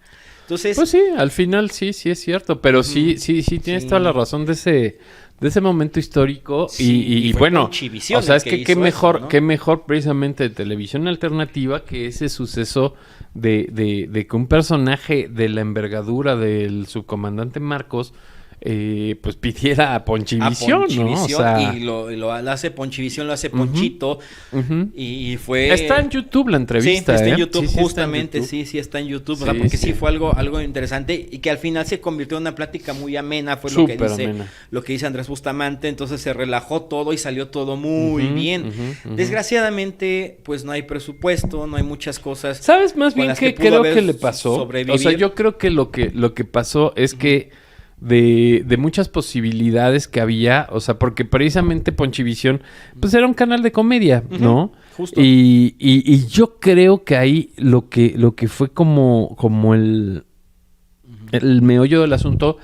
Entonces... Pues sí, al final sí es cierto, pero sí tienes toda la razón de ese momento histórico y bueno, Ponchivisión o sea, es que qué mejor, eso, ¿no? qué mejor precisamente de televisión alternativa que ese suceso de que un personaje de la envergadura del subcomandante Marcos pues pidiera a Ponchivisión, ¿no? O sea, y lo hace Ponchivisión, lo hace Ponchito y fue... Está en YouTube la entrevista, Sí, está en ¿eh? YouTube, Sí, justamente, está en YouTube. sí está en YouTube, Sí, o sea, porque sí. sí fue algo interesante y que al final se convirtió en una plática muy amena, fue lo Súper que amena. dice Andrés Bustamante, entonces se relajó todo y salió todo muy bien. Ujú. Desgraciadamente, pues no hay presupuesto, no hay muchas cosas. ¿Sabes más con bien las qué pudo creo haber que le pasó? sobrevivir. O sea, yo creo que lo que pasó es que de muchas posibilidades que había, o sea, porque precisamente Ponchivisión, pues era un canal de comedia, ¿no? Justo. Y yo creo que ahí lo que fue como el meollo del asunto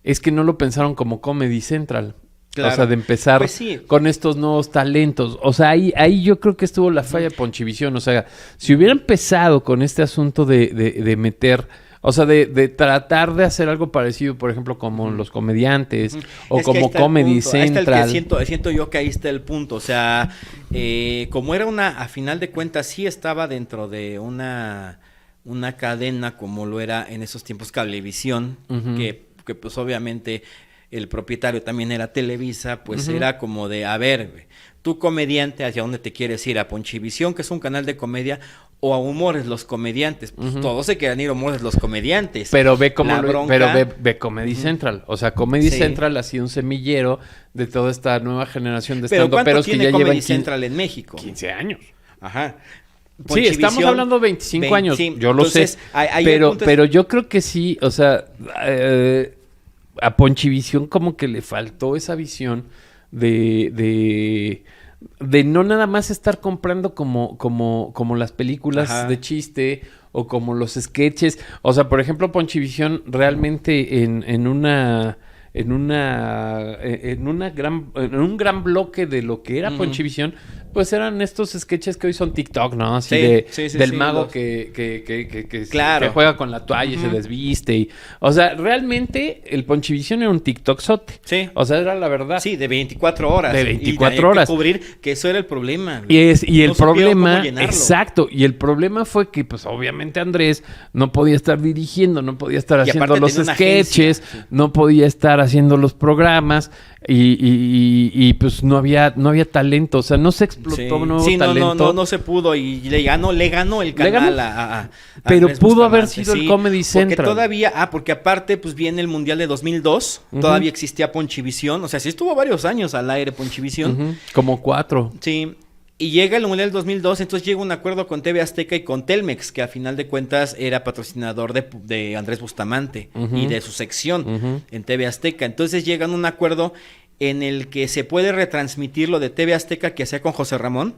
es que no lo pensaron como Comedy Central. Claro. O sea, de empezar Pues sí. con estos nuevos talentos. O sea, ahí yo creo que estuvo la falla de Ponchivisión. O sea, si hubiera empezado con este asunto de meter... O sea, de tratar de hacer algo parecido, por ejemplo, como Los Comediantes o Es que ahí como está el Comedy punto, ahí está el que Central. siento yo que ahí está el punto. O sea, como era a final de cuentas, sí estaba dentro de una cadena como lo era en esos tiempos Cablevisión, que pues obviamente el propietario también era Televisa, pues era como de, a ver, güey, tú comediante, ¿hacia dónde te quieres ir? ¿A Ponchivisión, que es un canal de comedia, o a Humores los Comediantes? Pues todos se querían ir a Humores los Comediantes. Pero ve como La bronca- ve Comedy Central. O sea, Comedy Sí. Central ha sido un semillero de toda esta nueva generación de Pero ¿cuánto stand-uperos que tiene ya Comedy llevan Central en México? 15 años. Ajá. Sí, estamos Ponchivisión, hablando 25 años, sí. yo lo Entonces, sé. ahí el Pero, punto es- pero yo creo que sí, o sea, a Ponchivisión como que le faltó esa visión de no nada más estar comprando como las películas Ajá. de chiste o como los sketches. O sea, por ejemplo, Ponchivisión realmente en un gran bloque de lo que era Ponchivisión, pues eran estos sketches que hoy son TikTok, ¿no? Así del mago los- que Claro. juega con la toalla y se desviste. O sea, realmente el Ponchivisión era un TikTok-sote. Sí. O sea, era la verdad. Sí, de 24 horas. De Y 24 había horas. que cubrir, que eso era el problema. Y el No supieron problema, cómo llenarlo. exacto, y el problema fue que pues obviamente Andrés no podía estar dirigiendo, no podía estar Y haciendo aparte los tenía una sketches, agencia, sí. no podía estar haciendo los programas y pues no había talento, o sea, no se explotó nuevo Sí, talento. no se pudo y le ganó el canal a Pero Andrés pudo haber Bustamante, sido el Comedy Central. Porque todavía, porque aparte pues viene el Mundial de 2002, todavía existía Ponchivisión, o sea, sí estuvo varios años al aire Ponchivisión. Ujú, como 4. Sí, y llega el Mundial del 2002, entonces llega un acuerdo con TV Azteca y con Telmex, que a final de cuentas era patrocinador de Andrés Bustamante y de su sección en TV Azteca. Entonces llegan a un acuerdo en el que se puede retransmitir lo de TV Azteca que hacía con José Ramón.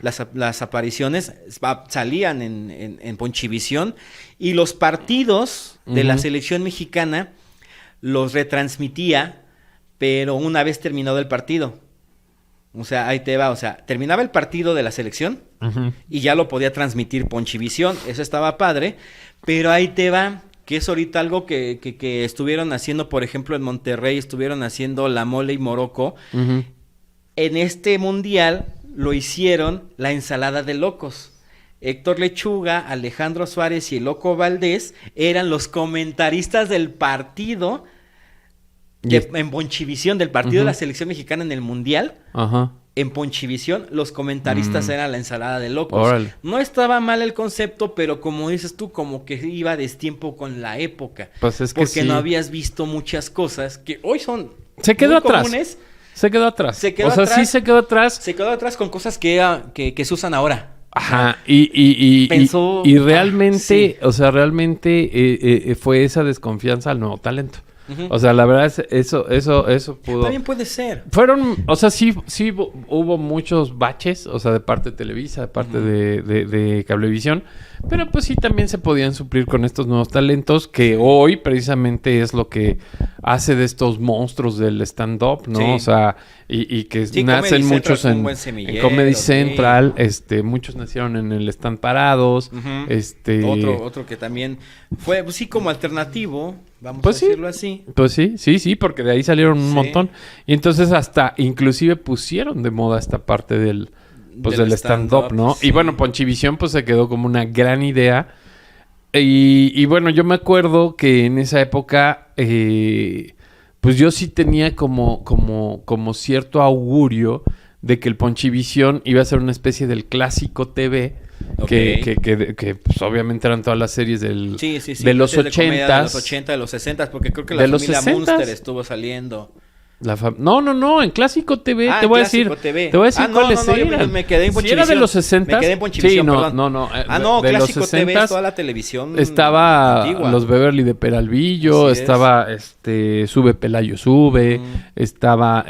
Las apariciones salían en Ponchivisión y los partidos de la selección mexicana los retransmitía, pero una vez terminado el partido. O sea, ahí te va, o sea, terminaba el partido de la selección y ya lo podía transmitir Ponchivisión, eso estaba padre, pero ahí te va, que es ahorita algo que estuvieron haciendo, por ejemplo, en Monterrey, estuvieron haciendo La Mole y Morocco. En este mundial lo hicieron la ensalada de locos. Héctor Lechuga, Alejandro Suárez y el Loco Valdés eran los comentaristas del partido en Ponchivisión, del partido de la selección mexicana en el mundial. Ajá. En Ponchivisión, los comentaristas eran la ensalada de locos. Órale. No estaba mal el concepto, pero como dices tú, como que iba a destiempo con la época. Pues es que porque sí. no habías visto muchas cosas que hoy son Se quedó muy atrás. comunes. Se quedó atrás. Se quedó o sea, atrás. sí se quedó atrás. Se quedó atrás con cosas que se usan ahora. Ajá, y realmente, sí. o sea, realmente fue esa desconfianza al nuevo talento. O sea, la verdad, eso pudo... También puede ser. Fueron, o sea, sí hubo muchos baches, o sea, de parte de Televisa, de parte de Cablevisión, Pero pues sí, también se podían suplir con estos nuevos talentos que hoy precisamente es lo que hace de estos monstruos del stand-up, ¿no? Sí. O sea, y que Sí, nacen Comedy muchos Central fue un en buen semillero, Comedy sí. Central, muchos nacieron en el stand parados, Ujú. Otro que también fue, pues sí, como alternativo, vamos Pues a sí. decirlo así. Pues sí, porque de ahí salieron un Sí. montón. Y entonces hasta inclusive pusieron de moda esta parte del stand-up, ¿no? sí. Y bueno, Ponchivisión pues se quedó como una gran idea. Y bueno, yo me acuerdo que en esa época, pues yo sí tenía como cierto augurio de que el Ponchivisión iba a ser una especie del clásico TV. Ok. Que pues, obviamente eran todas las series de los de los 80s. De los 80, de los 60, porque creo que la De los familia 60s. Munster estuvo saliendo. No, en Clásico TV, Ah, te voy a Clásico decir, TV. te voy a decir Ah, no, cuáles no, yo eran. me quedé en Si era de Ponchivisión. los 60, Me quedé en Ponchivisión, sí, perdón. no, De los Clásico TV 60s es toda la televisión estaba antigua. los Beverly de Peralvillo, Así es. estaba Sube Pelayo Sube, estaba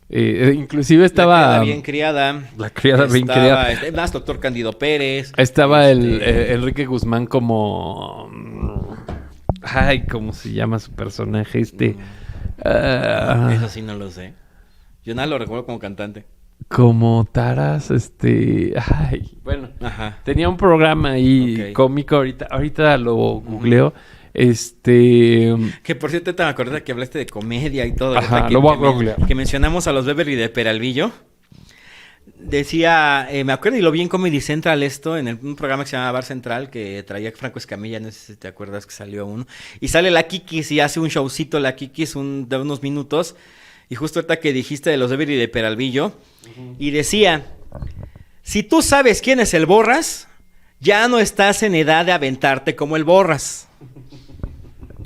inclusive estaba La criada bien criada. La criada bien criada. Estaba más Doctor Cándido Pérez. Estaba el Enrique Guzmán como ay, ¿cómo se llama su personaje? Eso sí no lo sé. Yo nada lo recuerdo como cantante. Como Taras, ay, bueno, Ajá. tenía un programa ahí Ok. cómico, ahorita lo googleo, Que por cierto, te me acordé que hablaste de comedia y todo. Ajá, ¿verdad? lo voy a googlear. Que mencionamos a los Beverly de Peralvillo. Decía, me acuerdo y lo vi en Comedy Central un programa que se llamaba Bar Central, que traía Franco Escamilla, no sé si te acuerdas que salió uno. Y sale la Kikis y hace un showcito la Kikis de unos minutos. Y justo ahorita que dijiste de los Beverly de Peralvillo. Y decía, si tú sabes quién es el Borras, ya no estás en edad de aventarte como el Borras.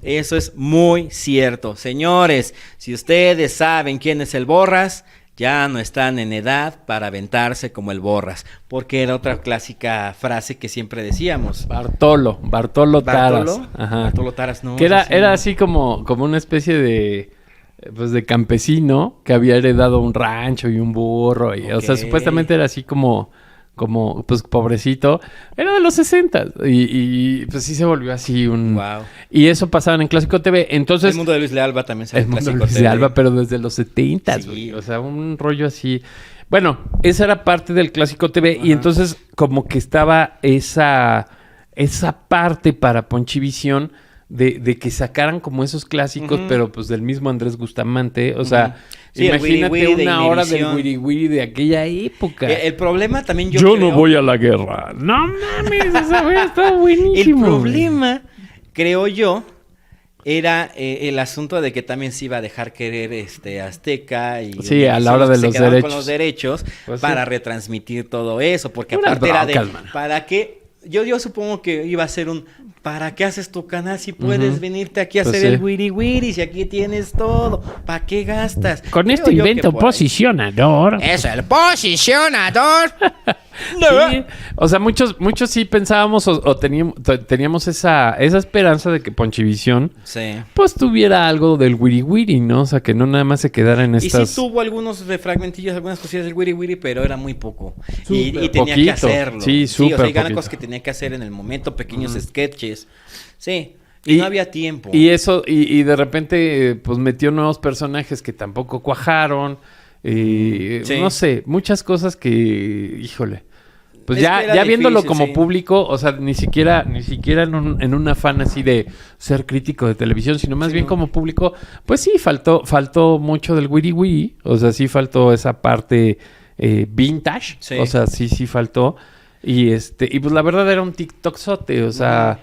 Eso es muy cierto. Señores, si ustedes saben quién es el Borras, ya no están en edad para aventarse como el Borras. Porque era otra clásica frase que siempre decíamos. Bartolo Taras. Ajá. Bartolo Taras, no. Que era sí. así como una especie de campesino que había heredado un rancho y un burro. Y, o sea, Ok. supuestamente era así como pues pobrecito. Era de los 60 y pues sí se volvió así un... Wow. Y eso pasaba en Clásico TV. Entonces... El mundo de Luis de Alba también sale El en mundo de Clásico Luis de TV. Alba, pero desde los 70, Sí. güey. O sea, un rollo así. Bueno, esa era parte del Clásico TV. Ajá. Y entonces como que estaba esa parte para Ponchivisión de que sacaran como esos clásicos, Ujú. pero pues del mismo Andrés Bustamante. O sea, Sí, el imagínate Wiri Wiri de una hora del Inhibición. Wiri Wiri de aquella época. El problema también yo creo, no voy a la guerra. No mames, esa güey está El buenísimo. problema, creo yo, era el asunto de que también se iba a dejar querer Azteca y Sí, a la hora los que de se los quedaban derechos. con los derechos Pues para sí. retransmitir todo eso, porque Unas aparte era de broncas, mano. ¿para qué? Yo supongo que iba a ser ¿para qué haces tu canal si puedes Ujú. venirte aquí a Pues hacer sí. el wiri wiri si aquí tienes todo? ¿Para qué gastas? Con Creo este yo que invento por ahí. posicionador. Es el posicionador. Sí, o sea, muchos sí pensábamos o teníamos esa esperanza de que Ponchivisión Sí. pues tuviera algo del wiri wiri, ¿no? O sea, que no nada más se quedara en Y estas... sí tuvo algunos fragmentillos, algunas cosillas del wiri wiri, pero era muy poco. Y Súper tenía poquito. que hacerlo. Sí, o súper sea, hay poquito. cosas que tenía que hacer en el momento, pequeños sketches. Sí, y no había tiempo. Y eso, y de repente, pues metió nuevos personajes que tampoco cuajaron. Sí. No sé, muchas cosas que, híjole. Pues Es ya, que era ya viéndolo difícil, como sí. público, o sea, ni siquiera en un afán así de ser crítico de televisión, sino más Sí, bien no. como público, pues sí, faltó mucho del wiri wiri, o sea, sí faltó esa parte vintage, Sí. o sea, sí faltó. Y y pues la verdad era un TikTokzote, o sea,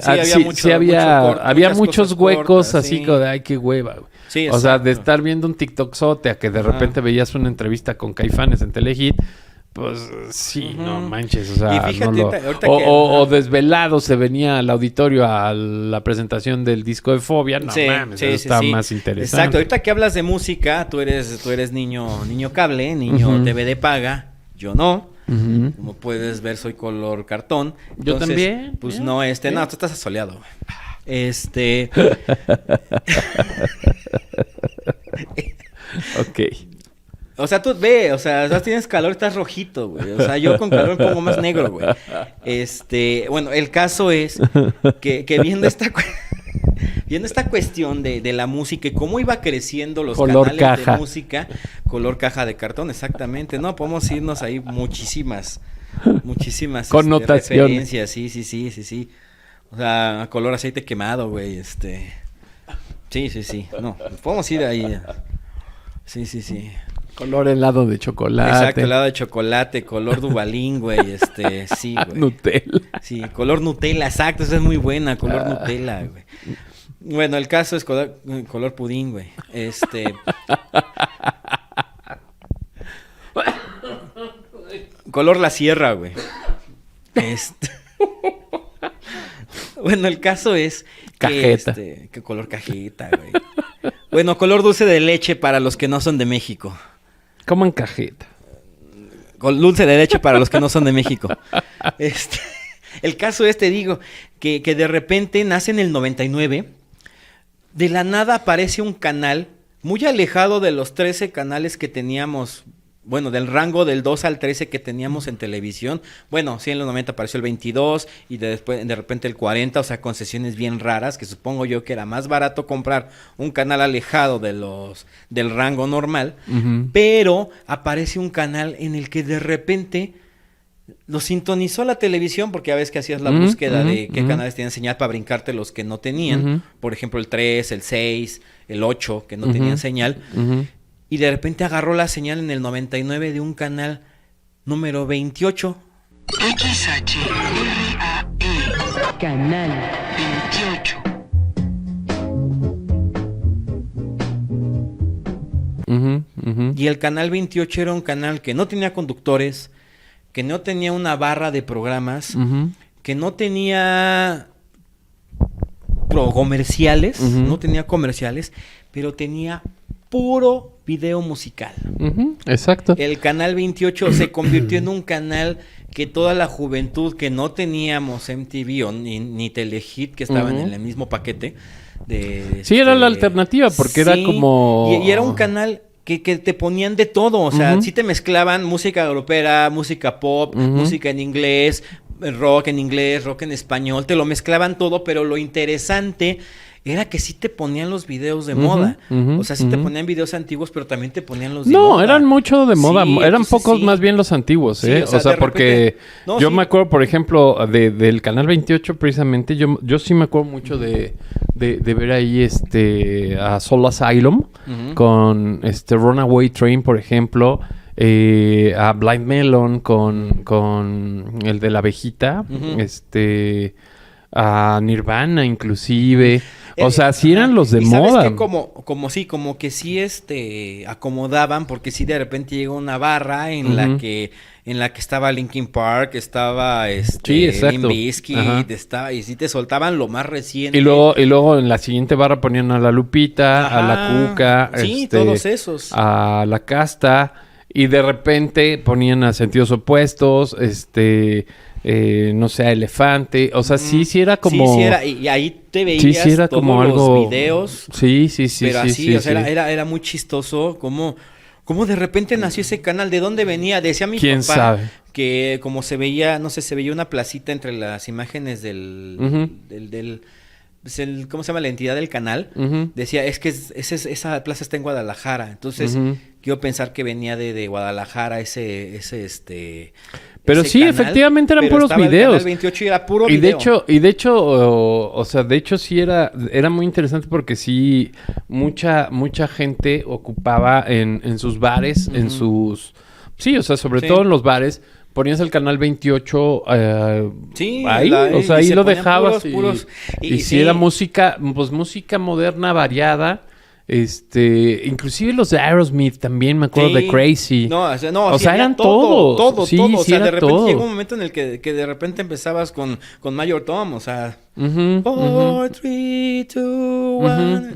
había mucho había muchas muchos cosas huecos cortas, así sí. como de ay qué hueva, güey. Sí, O sea, de exacto. estar viendo un TikTokzote a que de repente veías una entrevista con Caifanes en Telehit, pues sí, Ujú. no manches, o sea, Y fíjate, no lo- ahorita que- o desvelado se venía al auditorio a la presentación del disco de Fobia, no mames, eso está más interesante. Exacto, ahorita que hablas de música, tú eres niño cable, niño Ujú. TV de paga, yo no. Ujú. Como puedes ver, soy color cartón. Yo también, Pues ya, no, sí. no, tú estás asoleado, güey. Ok. O sea, tú ve, o sea, tienes calor, estás rojito, güey. O sea, yo con calor me pongo más negro, güey. Bueno, el caso es que viendo viendo esta cuestión de la música y cómo iba creciendo los color canales caja. de música, color caja de cartón, exactamente. No, podemos irnos ahí muchísimas connotaciones. referencias, sí. O sea, color aceite quemado, güey, Sí. No, podemos ir ahí. Sí. Color helado de chocolate. Exacto, helado de chocolate, color Duvalín, güey, sí, güey. Nutella. Sí, color Nutella, exacto, esa es muy buena, color Nutella, güey. Bueno, el caso es color pudín, güey. Color La Sierra, güey. Bueno, el caso es Cajeta. que color cajeta, güey. Bueno, color dulce de leche para los que no son de México. ¿Cómo en cajeta? Dulce de leche para los que no son de México. El caso es, te digo, que de repente nace en el 99. De la nada aparece un canal muy alejado de los 13 canales que teníamos. Bueno, del rango del 2 al 13 que teníamos en televisión. Bueno, sí, en los 90 apareció el 22 y después de repente el 40, o sea, concesiones bien raras, que supongo yo que era más barato comprar un canal alejado del rango normal, pero aparece un canal en el que de repente lo sintonizó la televisión, porque a veces que hacías la búsqueda de qué canales tenían señal para brincarte los que no tenían, por ejemplo el 3, el 6, el 8, que no tenían señal, y de repente agarró la señal en el 99 de un canal número 28. XHRAE, canal 28. Y el canal 28 era un canal que no tenía conductores, que no tenía una barra de programas, que no tenía comerciales, no tenía comerciales, pero tenía puro video musical. Exacto. El canal 28 se convirtió en un canal que toda la juventud que no teníamos MTV o ni Telehit, que estaban en el mismo paquete sí, era la alternativa, porque era como... Y era un canal que te ponían de todo, o sea, sí te mezclaban música europea, música pop, música en inglés, rock en inglés, rock en español, te lo mezclaban todo, pero lo interesante era que sí te ponían los videos de moda. O sea, sí te ponían videos antiguos, pero también te ponían los de moda. No, eran mucho de moda. Sí, eran entonces, pocos sí. más bien los antiguos, ¿eh? Sí, o sea porque no, yo sí. me acuerdo, por ejemplo, del Canal 28 precisamente, yo sí me acuerdo mucho de ver ahí a Soul Asylum con Runaway Train, por ejemplo, a Blind Melon con el de la abejita, a Nirvana inclusive. O sea, sí eran los de moda. ¿Sabes qué? Como que sí acomodaban, porque sí de repente llegó una barra en la que estaba Linkin Park, estaba sí, exacto. Limp Bizkit, y sí te soltaban lo más reciente. Y luego en la siguiente barra ponían a la Lupita, a la Cuca, sí, todos esos. A la Casta, y de repente ponían a Sentidos Opuestos, no sé, a Elefante, o sea, sí era como... Sí era, y ahí te veías era todos como los algo... videos. Sí. Pero así, sí, o sea, era muy chistoso cómo de repente nació ese canal, ¿de dónde venía? Decía mi ¿Quién papá sabe? que como se veía, no sé, se veía una placita entre las imágenes del ¿cómo se llama? La entidad del canal. Decía, es que esa plaza está en Guadalajara. Entonces, quiero pensar que venía de Guadalajara pero sí, canal, efectivamente eran pero puros estaba videos. El canal 28 y era puro Y video. de hecho, o sea, de hecho sí era muy interesante porque sí mucha gente ocupaba en sus bares, en sus... Sí, o sea, sobre todo en los bares, ponías el canal 28 sí, ahí, o sea, ahí lo dejabas y si era música, pues música moderna variada. Inclusive los de Aerosmith también, me acuerdo de Crazy. No, o sea eran todo. Sí, o sea, era de repente todo. llegó un momento en el que de repente empezabas con Mayor Tom, o sea, 4, 3, 2,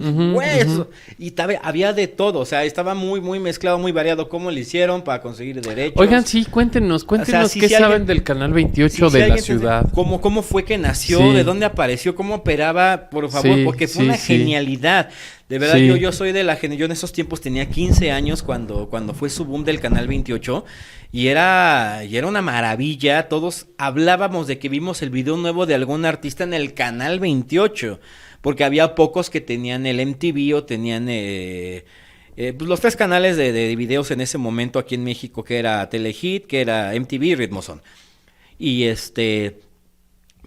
1. Güey, eso. Y había de todo. O sea, estaba muy, muy mezclado, muy variado. ¿Cómo le hicieron para conseguir derechos? Oigan, sí, cuéntenos O sea, qué saben del Canal 28 de la ciudad. ¿Cómo fue que nació? Sí. ¿De dónde apareció? ¿Cómo operaba? Por favor, Sí, porque fue sí, una sí. genialidad. De verdad, Sí. yo soy de la generación. Yo en esos tiempos tenía 15 años cuando fue su boom del Canal 28. Y era una maravilla. Todos hablábamos de que vimos el video nuevo de algún artista en el Canal 28. Porque había pocos que tenían el MTV o tenían pues los 3 canales de videos en ese momento aquí en México, que era Telehit, que era MTV y Ritmoson. Y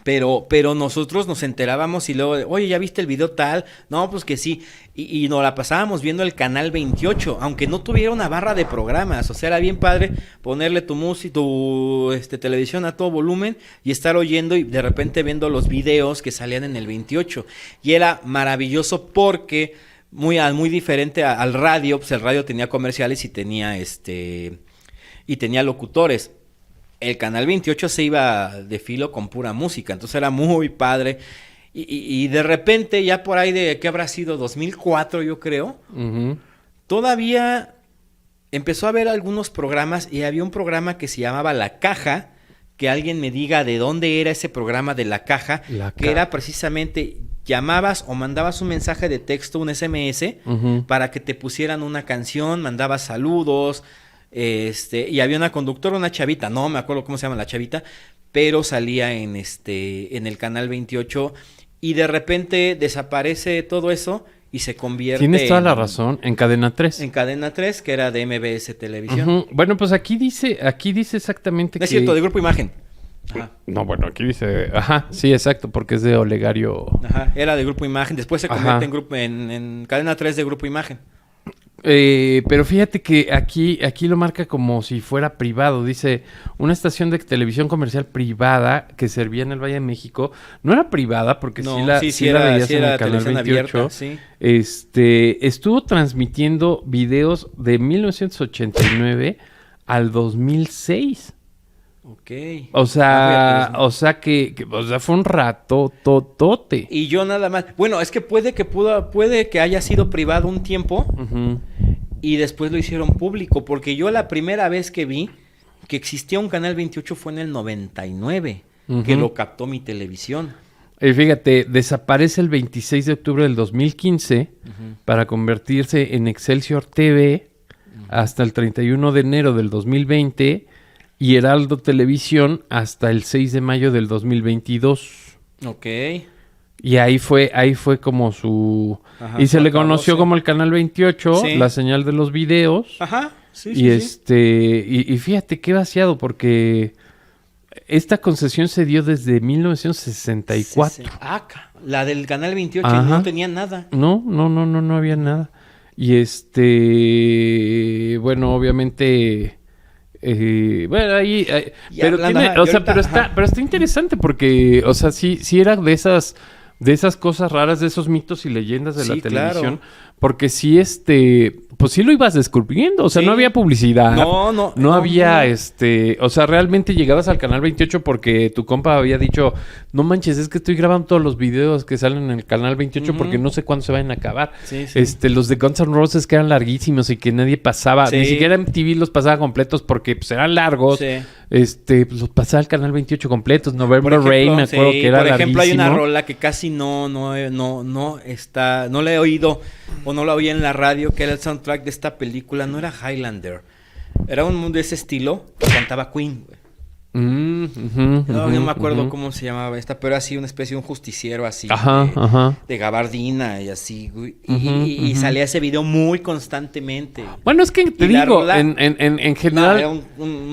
pero nosotros nos enterábamos y luego, oye, ¿ya viste el video tal? No, pues que sí. Y nos la pasábamos viendo el Canal 28, aunque no tuviera una barra de programas. O sea, era bien padre ponerle tu música, tu televisión a todo volumen y estar oyendo y de repente viendo los videos que salían en el 28. Y era maravilloso porque muy diferente al radio, pues el radio tenía comerciales y tenía locutores. El Canal 28 se iba de filo con pura música, entonces era muy padre. Y de repente, ya por ahí de, ¿qué habrá sido? 2004, yo creo. Todavía empezó a haber algunos programas y había un programa que se llamaba La Caja, que alguien me diga de dónde era ese programa de La Caja, que era precisamente, llamabas o mandabas un mensaje de texto, un SMS, para que te pusieran una canción, mandabas saludos. Y había una conductora, una chavita, no me acuerdo cómo se llama la chavita, pero salía en el Canal 28 y de repente desaparece todo eso y se convierte Tienes toda la razón, en Cadena 3. En Cadena 3, que era de MBS Televisión. Bueno, pues aquí dice exactamente No es cierto, de Grupo Imagen. Ajá. No, bueno, aquí dice... Ajá, sí, exacto, porque es de Olegario. Ajá, era de Grupo Imagen, después se convierte en Cadena 3 de Grupo Imagen. Pero fíjate que aquí lo marca como si fuera privado. Dice, una estación de televisión comercial privada que servía en el Valle de México. No era privada porque sí la veías en el Canal 28. Abierta, sí. Estuvo transmitiendo videos de 1989 al 2006. Ok. O sea que fue un rato totote. Y yo nada más. Bueno, es que puede que haya sido privado un tiempo y después lo hicieron público, porque yo la primera vez que vi que existía un Canal 28 fue en el 99, que lo captó mi televisión. Y fíjate, desaparece el 26 de octubre del 2015 para convertirse en Excelsior TV hasta el 31 de enero del 2020 y Heraldo Televisión hasta el 6 de mayo del 2022. Ok. Y ahí fue como su... Ajá, y se le conoció como el Canal 28, sí, la señal de los videos. Ajá, sí, y sí. Y fíjate qué vaciado, porque esta concesión se dio desde 1964. La del Canal 28 Ajá. no tenía nada. No había nada. Y bueno, obviamente... bueno, ahí... pero está interesante porque, o sea, sí era de esas cosas raras, de esos mitos y leyendas de la televisión. Claro. Porque sí, pues sí lo ibas descubriendo. O sea, no había publicidad. No había, o sea, realmente llegabas al Canal 28 porque tu compa había dicho, no manches, es que estoy grabando todos los videos que salen en el Canal 28 porque no sé cuándo se van a acabar. Sí. Los de Guns N' Roses que eran larguísimos y que nadie pasaba. Ni siquiera MTV los pasaba completos porque pues eran largos. Sí. Pues los pasaba al Canal 28 completos. November Rain, me acuerdo que era larguísimo. Por ejemplo, hay una rola que casi no la he oído o no la oí en la radio, que era el soundtrack de esta película. No era Highlander, era un mundo de ese estilo que cantaba Queen, güey. No me acuerdo cómo se llamaba esta, pero así una especie de un justiciero así de gabardina y así, güey. Y salía ese video muy constantemente. Bueno, es que te digo, rola, en general, era un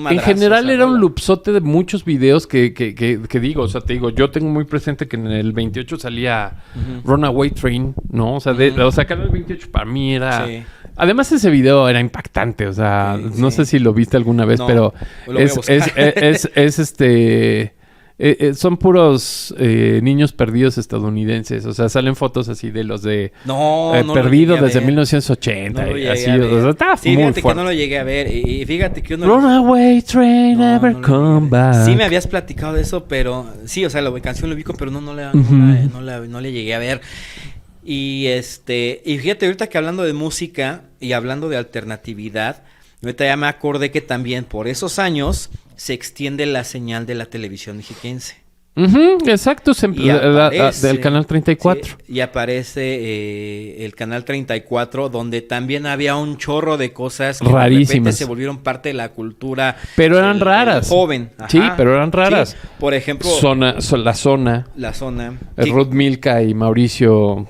madrazo, en general era un loopsote de muchos videos que digo, o sea, te digo, yo tengo muy presente que en el 28 salía Runaway Train, ¿no? O sea, o sea, Canal 28 para mí era... Sí. Además, ese video era impactante, o sea, no sé si lo viste alguna vez, pero son puros niños perdidos estadounidenses. O sea, salen fotos así de los de No perdidos desde 1980. No lo llegué así, a ver. o sea, está Sí, muy fíjate fuerte. que no lo llegué a ver. Y fíjate que uno... Runaway train, No, never no lo come llegué a ver. back. Sí me habías platicado de eso, pero... Sí, o sea, la canción lo ubico, pero no le llegué a ver. Y y fíjate, ahorita que hablando de música y hablando de alternatividad, ahorita ya me acordé que también por esos años se extiende la señal de la televisión mexiquense. Exacto, Y aparece, del canal 34. sí, y aparece el canal 34, donde también había un chorro de cosas que de repente Rarísimas. se volvieron parte de la cultura. Pero eran del raras. joven. Ajá. Sí, pero eran raras. Sí, por ejemplo, La zona. la zona. Ruth Milka y Mauricio.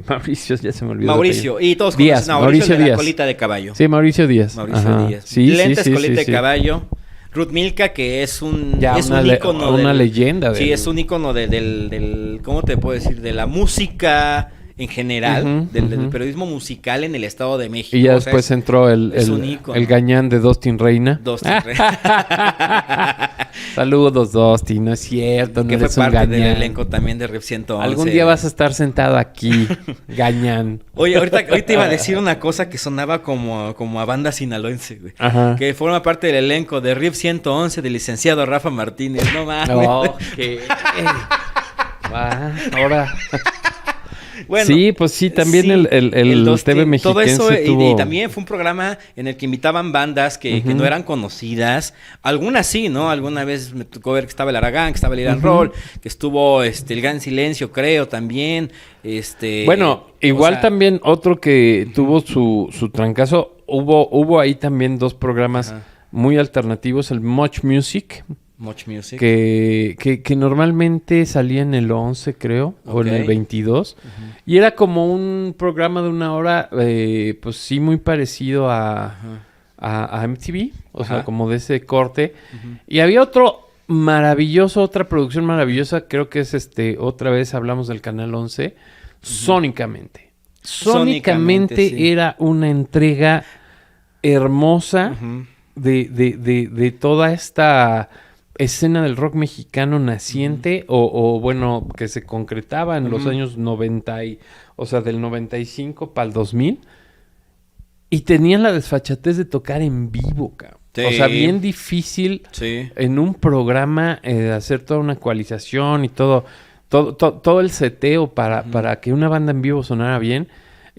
Mauricio, ya se me olvidó. Mauricio. Y todos Díaz, conocen a Mauricio de la Díaz. colita de caballo. Sí, Mauricio Díaz. Mauricio Ajá. Díaz. Sí, Lentes, sí, colita de sí. caballo. Ruth Milka, que es un ícono una leyenda. Sí, es un ícono del ¿cómo te puedo decir? De la música en general, del periodismo musical en el Estado de México. Y ya o sea, después entró el gañán de Dustin Reina. Saludos, Dustin, no es cierto, no que fue eres un parte del gañán. elenco también de Rep 111. Algún día vas a estar sentado aquí, gañán. Oye, ahorita iba a decir una cosa que sonaba como a banda sinaloense, güey. Ajá. Que forma parte del elenco de RIF 111 del licenciado Rafa Martínez. No mames. No, que... ahora... Bueno, sí, pues sí, también sí, el Dustin, TV mexiquense todo eso, tuvo... y también fue un programa en el que invitaban bandas que no eran conocidas. Algunas sí, ¿no? Alguna vez me tocó ver que estaba el Aragán, que estaba el Irán Roll, que estuvo el Gran Silencio, creo, también. Bueno, igual o sea, también otro que tuvo su trancazo, hubo ahí también dos programas muy alternativos, el Much Music. Much Music. Que normalmente salía en el 11, creo, o en el 22. Y era como un programa de una hora, pues sí, muy parecido a MTV, o sea, como de ese corte. Y había otra producción maravillosa, creo que es otra vez hablamos del Canal 11, Sónicamente. Sónicamente sí. era una entrega hermosa de toda esta escena del rock mexicano naciente o bueno, que se concretaba en los años 90, o sea, del 95 para el 2000. Y tenían la desfachatez de tocar en vivo, cabrón. Sí. O sea, bien difícil en un programa hacer toda una ecualización y todo el seteo para que una banda en vivo sonara bien.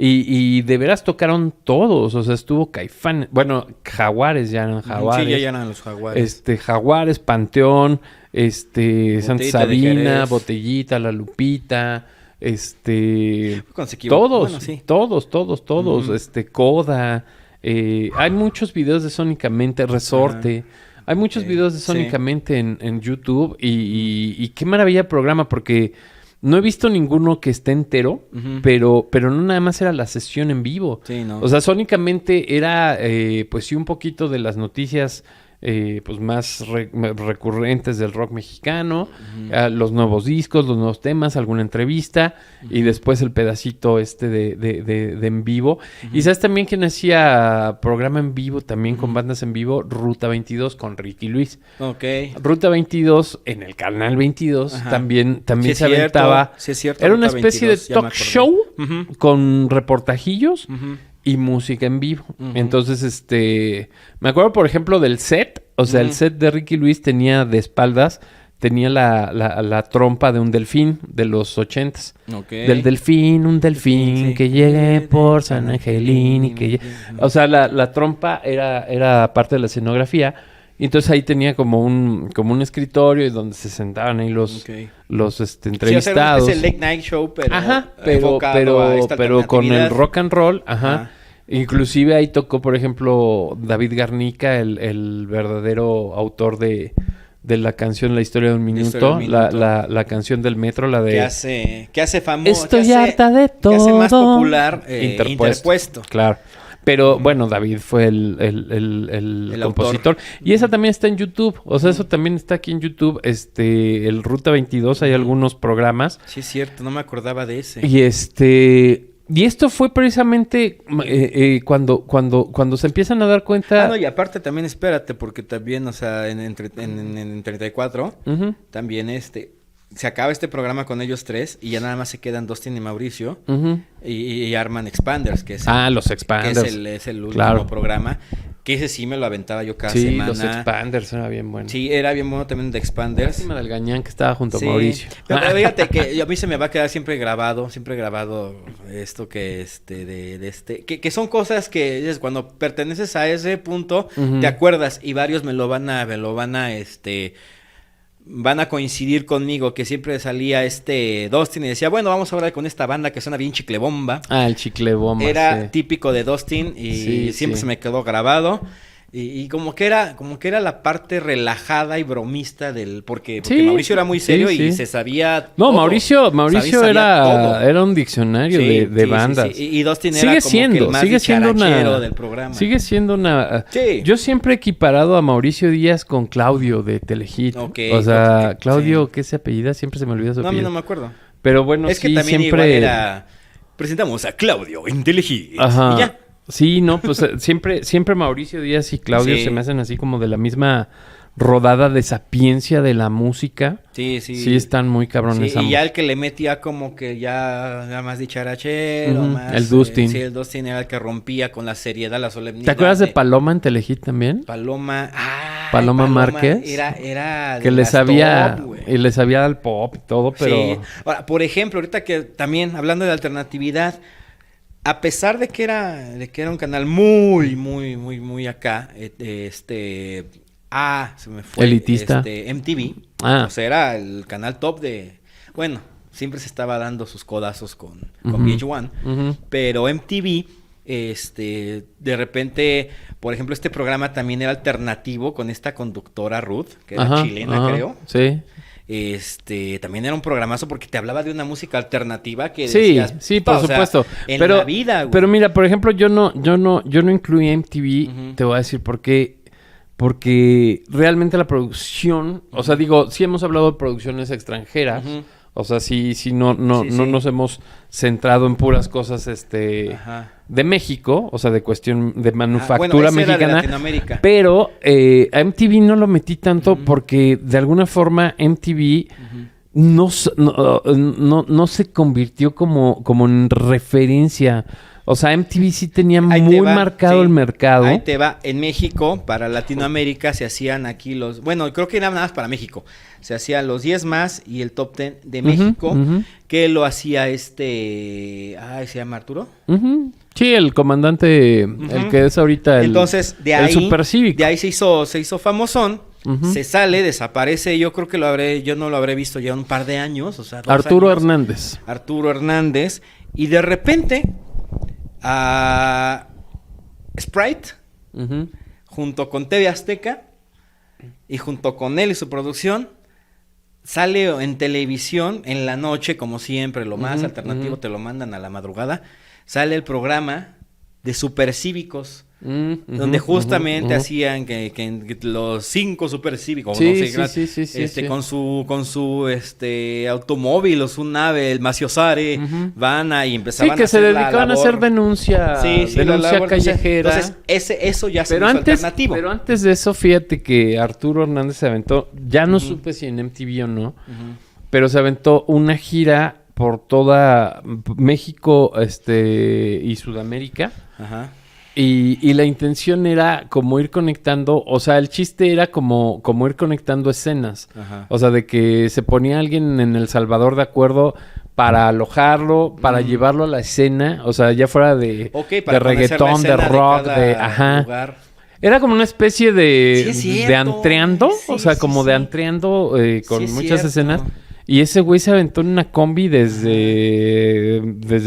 Y de veras tocaron todos, o sea, estuvo Caifán, bueno, Jaguares ya eran Jaguares. Sí, ya eran los Jaguares. Jaguares, Panteón, Santa Sabina, Botellita, La Lupita, todos, bueno, sí. todos, Coda, hay muchos videos de Sónicamente, Resorte, hay muchos videos de Sónicamente en YouTube y qué maravilla programa porque... No he visto ninguno que esté entero, pero no nada más era la sesión en vivo. Sí, no. O sea, Sónicamente era, pues sí, un poquito de las noticias pues más recurrentes del rock mexicano, los nuevos discos, los nuevos temas, alguna entrevista y después el pedacito de en vivo. Y ¿sabes también quién hacía programa en vivo también con bandas en vivo? Ruta 22 con Ricky Luis. Ok. Ruta 22 en el canal 22 también Sí, se aventaba. Sí, es cierto. Era una Ruta especie 22, de ya me talk acordé. show con reportajillos y música en vivo. Entonces, me acuerdo, por ejemplo, del set. O sea, el set de Ricky Luis tenía de espaldas, tenía la trompa de un delfín de los 80s. Okay. Del delfín, un delfín Sí. que llegue por San Angelín y que llegue... O sea, la trompa era parte de la escenografía. Y entonces ahí tenía como un escritorio y donde se sentaban ahí los entrevistados. Sí, o sea, es el late night show, pero pero a esta con el alternatividad. rock and roll, Inclusive ahí tocó, por ejemplo, David Garnica, el verdadero autor de la canción La Historia de un Minuto, la canción del metro, la de... Que hace famoso. Estoy harta de todo. Que hace más popular Interpuesto. Claro. Pero bueno, David fue el compositor. Y esa también está en YouTube. O sea, eso también está aquí en YouTube. El Ruta 22, hay algunos programas. Sí, es cierto, no me acordaba de ese. Y Y esto fue precisamente cuando se empiezan a dar cuenta... No, y aparte también espérate, porque también, o sea, en 34, también se acaba este programa con ellos tres y ya nada más se quedan Dustin y Mauricio y arman Expanders, que es los Expanders. Que es el último programa. Que ese sí me lo aventaba yo cada semana. Sí, los Expanders era bien bueno. Sí, era bien bueno también de Expanders. Lástima del Gañán que estaba junto a Mauricio. Pero fíjate que a mí se me va a quedar siempre grabado esto que que son cosas que dices, cuando perteneces a ese punto, te acuerdas y varios me lo van a coincidir conmigo, que siempre salía Dustin y decía, bueno, vamos a hablar con esta banda que suena bien chiclebomba. El chiclebomba, era típico de Dustin y siempre se me quedó grabado. Y como que era la parte relajada y bromista porque Mauricio era muy serio y se sabía todo. Mauricio era un diccionario de bandas. Y Dustin era como que el más dicharachero del programa. Sigue siendo una... Yo siempre he equiparado a Mauricio Díaz con Claudio de Telehit. O sea, Claudio, ¿qué se apellida? Siempre se me olvida su apellido. A mí no me acuerdo. Pero bueno, es que también siempre... igual era... Presentamos a Claudio en Telehit. Ajá. Y ya. Sí, no, pues siempre Mauricio Díaz y Claudio se me hacen así como de la misma rodada de sapiencia de la música. Sí. Sí, están muy cabrones. Sí, y ya el que le metía como que ya más dicharachero, más... El Dustin. El Dustin era el que rompía con la seriedad, la solemnidad. ¿Te acuerdas de Paloma en Telehit también? Paloma Márquez. Era que le sabía al pop y todo, pero... Sí. Ahora, por ejemplo, ahorita que también, hablando de alternatividad... A pesar de que era un canal muy, muy, muy, muy acá, se me fue. Elitista. MTV. O sea, era el canal top bueno, siempre se estaba dando sus codazos con VH1, pero MTV, de repente, por ejemplo, este programa también era alternativo con esta conductora Ruth, que era chilena, creo. Sí. También era un programazo porque te hablaba de una música alternativa que decías... Sí, por supuesto. En la vida, güey. Pero mira, por ejemplo, yo no incluí MTV, te voy a decir por qué. Porque realmente la producción... O sea, digo, sí hemos hablado de producciones extranjeras. O sea, sí, no nos hemos centrado en puras cosas de México, o sea, de cuestión de manufactura mexicana. De pero a MTV no lo metí tanto porque de alguna forma MTV no se convirtió como en referencia. O sea, MTV sí tenía muy marcado el mercado. Ahí te va. En México, para Latinoamérica, se hacían aquí los... Bueno, creo que era nada más para México. Se hacían los 10 más y el top 10 de México, que lo hacía ¿se llama Arturo? Sí, el comandante, el que es ahorita Entonces, el supercívico. De ahí se hizo famosón. Se sale, desaparece. Yo creo que yo no lo habré visto ya un par de años. O sea, Arturo Hernández. Y de repente... Sprite, junto con TV Azteca y junto con él y su producción, sale en televisión en la noche, como siempre, lo más alternativo, te lo mandan a la madrugada, sale el programa de Supercívicos, donde justamente hacían que los 5 supercívicos, con su automóvil o su nave, el Maciosare, van y empezaban a hacer se dedicaban a hacer denuncia callejera. Entonces, eso ya se hizo alternativo. Pero antes de eso, fíjate que Arturo Hernández se aventó, ya no supe si en MTV o no, pero se aventó una gira por toda México y Sudamérica. Y la intención era como ir conectando, o sea, el chiste era como ir conectando escenas. O sea, de que se ponía alguien en El Salvador de acuerdo para alojarlo, para llevarlo a la escena, o sea, ya fuera de reggaetón, de rock, lugar. Era como una especie de antreando, de antreando con muchas escenas. Y ese güey se aventó en una combi desde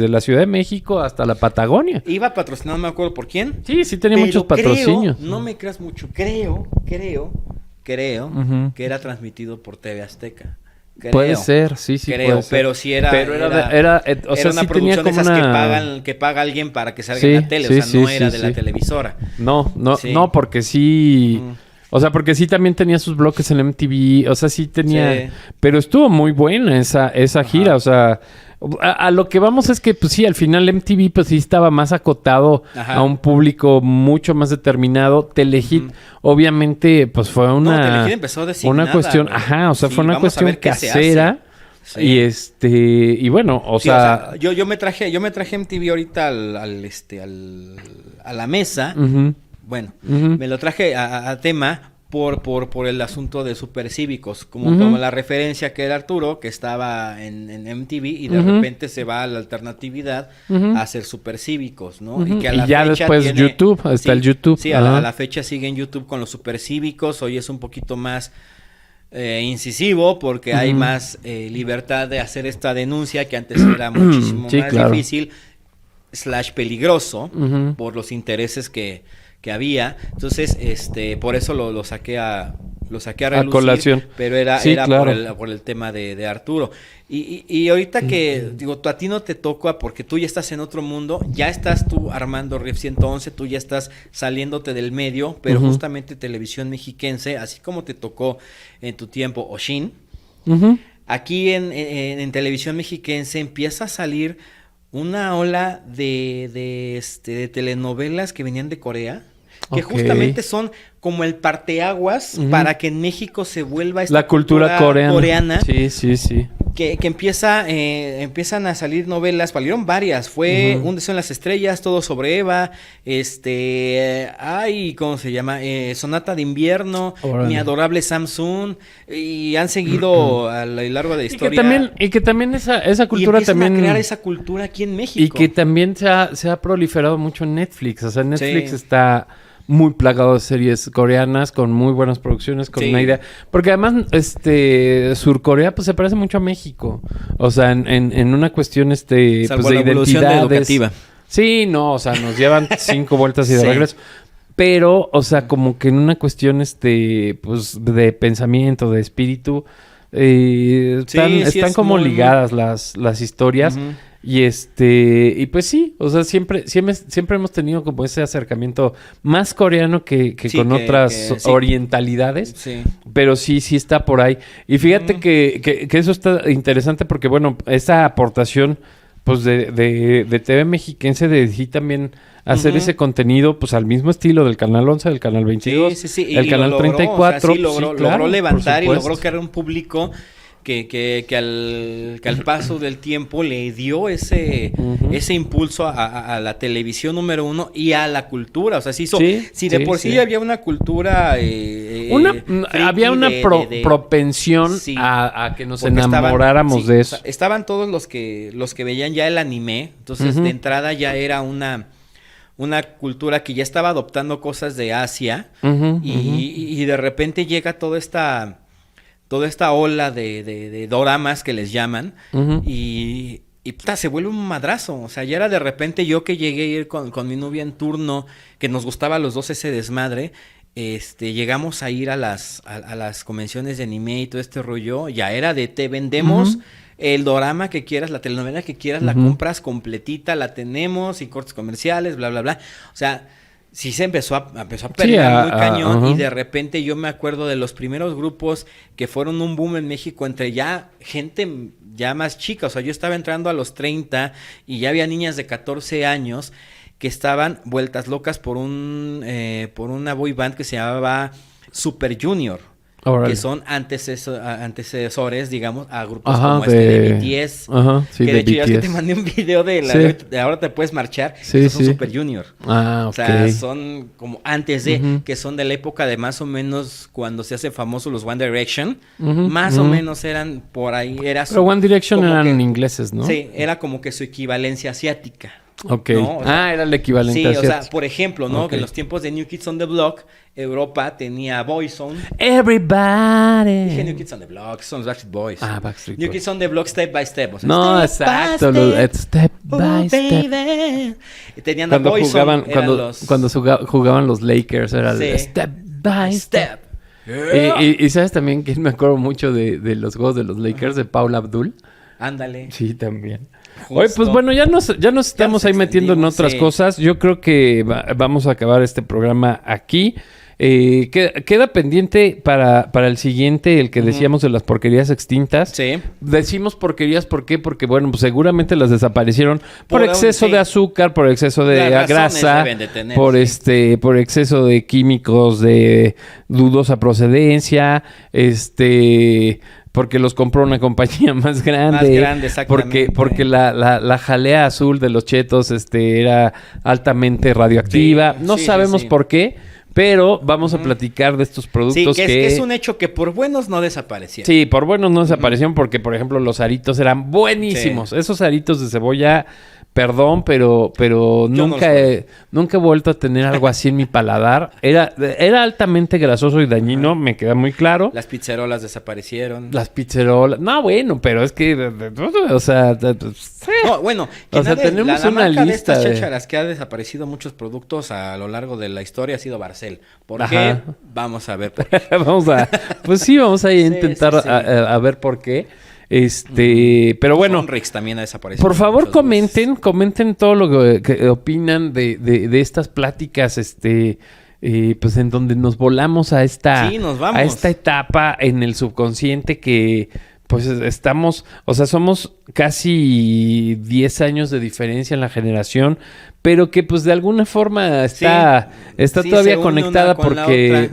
la Ciudad de México hasta la Patagonia. Iba patrocinado, no me acuerdo por quién. Sí tenía muchos patrocinios. No me creas mucho. Creo que era transmitido por TV Azteca. Puede ser, sí, creo, puede ser. Pero sí era una sí producción de esas que paga alguien para que salga en la tele. No era de la televisora. No, porque sí... O sea, porque sí también tenía sus bloques en MTV, o sea, sí tenía... Sí. Pero estuvo muy buena esa gira, o sea, A lo que vamos es que, pues sí, al final MTV pues sí estaba más acotado a un público mucho más determinado. Telehit, obviamente, pues fue Telehit empezó de sin una nada, cuestión, güey. fue una cuestión casera. Sí. Y bueno, o sea, yo me traje MTV ahorita a la mesa. Bueno, me lo traje a tema por el asunto de Supercívicos, como la referencia que era Arturo, que estaba en MTV y de repente se va a la alternatividad a hacer Supercívicos, ¿no? Y que a la ya fecha después YouTube, está el YouTube. Sí, a la fecha sigue en YouTube con los Supercívicos. Hoy es un poquito más incisivo porque hay más libertad de hacer esta denuncia, que antes era muchísimo más difícil / peligroso por los intereses que había. Entonces, por eso lo saqué a relucir, colación. Pero era por el tema de Arturo. Y ahorita que, digo, a ti no te toca porque tú ya estás en otro mundo, ya estás tú armando Riff 111, tú ya estás saliéndote del medio, pero justamente Televisión Mexiquense, así como te tocó en tu tiempo Oshin, aquí en Televisión Mexiquense empieza a salir una ola de telenovelas que venían de Corea, que justamente son como el parteaguas para que en México se vuelva esta la cultura coreana. Sí. Que empiezan a salir novelas, salieron varias, fue Un deseo en las estrellas, Todo sobre Eva, ¿cómo se llama? Sonata de invierno, Mi adorable Samsung, y han seguido a lo largo de la historia. Y que también esa cultura también a crear esa cultura aquí en México. Y que también se ha proliferado mucho en Netflix, o sea, Netflix está muy plagado de series coreanas con muy buenas producciones, con una idea. Porque además, Surcorea, pues se parece mucho a México. O sea, en una cuestión, salvo pues de la evolución educativa. Sí, no, o sea, nos llevan 5 vueltas y de regreso. Pero, o sea, como que en una cuestión, pues, de pensamiento, de espíritu, están como muy ligadas las historias. Y pues sí, o sea, siempre hemos tenido como ese acercamiento más coreano que con otras orientalidad,es. Sí. Pero sí está por ahí. Y fíjate que eso está interesante porque, bueno, esa aportación pues de TV Mexiquense de sí también hacer ese contenido pues al mismo estilo del Canal 11, del Canal 22, el Canal logró, 34. O sea, logró levantar y logró crear un público que al paso del tiempo le dio ese impulso a la televisión número uno y a la cultura. O sea, se hizo. Si de por sí había una cultura. Había una propensión a que nos enamoráramos de eso. O sea, estaban todos los que veían ya el anime. Entonces, de entrada ya era una cultura que ya estaba adoptando cosas de Asia. Y de repente llega toda esta ola de doramas que les llaman, y se vuelve un madrazo. O sea, ya era de repente yo que llegué a ir con mi novia en turno, que nos gustaba a los dos ese desmadre, llegamos a ir a las convenciones de anime y todo este rollo, ya era de te vendemos el dorama que quieras, la telenovela que quieras, la compras completita, la tenemos, y cortes comerciales, bla, bla, bla. O sea, sí se empezó a perder muy cañón, y de repente yo me acuerdo de los primeros grupos que fueron un boom en México entre ya gente ya más chica. O sea, yo estaba entrando a los 30 y ya había niñas de 14 años que estaban vueltas locas por una boy band que se llamaba Super Junior. Que son antecesores, digamos, a grupos como de BTS. Que de hecho ya que te mandé un video de Ahora te puedes marchar. Esos son Super Junior. O sea, son como antes de, que son de la época de más o menos cuando se hace famoso los One Direction. Más o menos eran por ahí. Pero One Direction eran ingleses, ¿no? Sí, era como que su equivalencia asiática. Ok. ¿No? O sea, era el equivalente asiático. O sea, por ejemplo, ¿no? Que en los tiempos de New Kids on the Block, Europa tenía Boyzone. Everybody. Dije New Kids on the Block, son los Backstreet Boys. Backstreet New Boys. Kids on the Block, Step by Step. O sea, no, exacto. Step by Step. Baby. Y tenían cuando Boyzone, cuando jugaban los Lakers, era el Step by Step. Y sabes también que me acuerdo mucho de los juegos de los Lakers, de Paula Abdul. Ándale. Sí, también. Oye, pues bueno, ya nos estamos ahí metiendo en otras cosas. Yo creo que vamos a acabar este programa aquí. Queda pendiente para el siguiente, el que decíamos de las porquerías extintas. Sí. Decimos porquerías, ¿por qué? Porque, bueno, pues seguramente las desaparecieron por exceso de azúcar, por exceso de grasa, por exceso de químicos de dudosa procedencia, porque los compró una compañía más grande. Más grande, exactamente. Porque la jalea azul de los chetos era altamente radioactiva. Sí, no sí, sabemos sí. por qué, pero vamos a platicar de estos productos Sí, que es un hecho que por buenos no desaparecieron. Sí, por buenos no desaparecieron porque, por ejemplo, los aritos eran buenísimos. Sí. Esos aritos de cebolla, perdón, pero nunca he vuelto a tener algo así en mi paladar. Era altamente grasoso y dañino, me queda muy claro. Las pizzerolas desaparecieron. Las pizzerolas. No, bueno, pero es que, o sea, No, bueno, que o sea, tenemos la una marca de lista estas de... chácharas que ha desaparecido muchos productos a lo largo de la historia ha sido Barcel. ¿Por Ajá. qué? Vamos a ver por qué. vamos a intentar sí. A ver por qué. Pero bueno, Sonrix también ha desaparecido. por favor muchas veces. comenten todo lo que opinan de estas pláticas, pues en donde nos volamos a esta etapa en el subconsciente que pues estamos, o sea, somos casi 10 años de diferencia en la generación, pero que pues de alguna forma está todavía conectada porque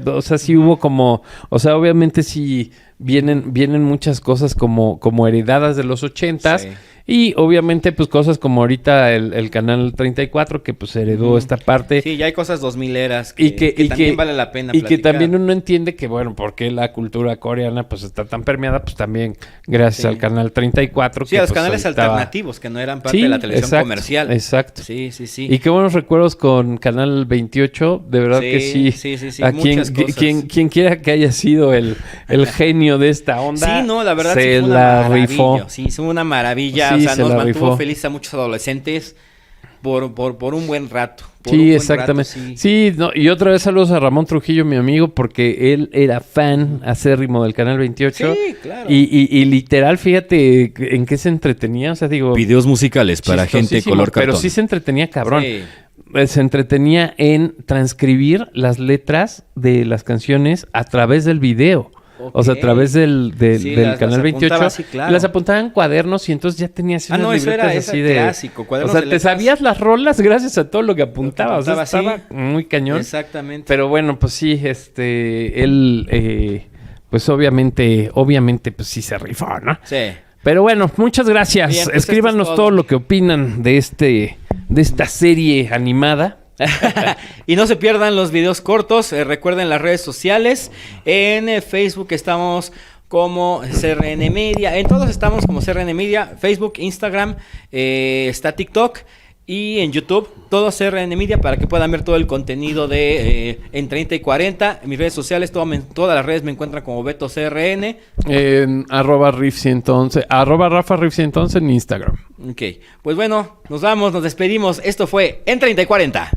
o sea, sí hubo como, o sea, obviamente sí vienen muchas cosas como heredadas de los 80s. Sí. Y obviamente, pues cosas como ahorita el Canal 34, que pues heredó esta parte. Sí, ya hay cosas 2000eras Y que también vale la pena Y que platicar. también uno entiende que, bueno, por qué la cultura coreana pues está tan permeada, pues también gracias al Canal 34. Sí, que, a los pues, canales alternativos que no eran parte de la televisión comercial. Exacto. Sí. Y qué buenos recuerdos con Canal 28, de verdad que sí. Sí, A muchas cosas. quien quiera que haya sido el genio de esta onda. Sí, no, la verdad se sí fue una la maravilla. rifó. Sí, fue una maravilla. Sí, O sea, se nos la mantuvo rifó. feliz a muchos adolescentes por un buen rato. Sí, exactamente. Sí, no, y otra vez saludos a Ramón Trujillo, mi amigo, porque él era fan acérrimo del Canal 28. Sí, claro. Y literal, fíjate en qué se entretenía. O sea, digo... Videos musicales para gente chistosísimo, color cartón. Pero sí se entretenía cabrón. Sí. Se entretenía en transcribir las letras de las canciones a través del video. O sea, a través del Canal 28. Sí, claro. Las apuntaba en cuadernos y entonces ya tenías unas no, eso libretas era así de... clásico, O cuadernos sea, de te letras. sabías las rolas gracias a todo lo que apuntaba. O sea, apuntaba, estaba muy cañón. Exactamente. Pero bueno, pues sí, él, pues obviamente, pues sí se rifó, ¿no? Sí. Pero bueno, muchas gracias. Bien, pues Escríbanos esto es todo todo lo que opinan de esta serie animada. Y no se pierdan los videos cortos. Recuerden las redes sociales. En Facebook estamos como CRN Media. En todos estamos como CRN Media. Facebook, Instagram, está TikTok. Y en YouTube, todo CRN Media para que puedan ver todo el contenido de en 30 y 40. En mis redes sociales, todas las redes me encuentran como Beto CRN. En @Riff111, @RafaRiff111 en Instagram. Ok, pues bueno, nos vamos, nos despedimos. Esto fue En 30 y 40.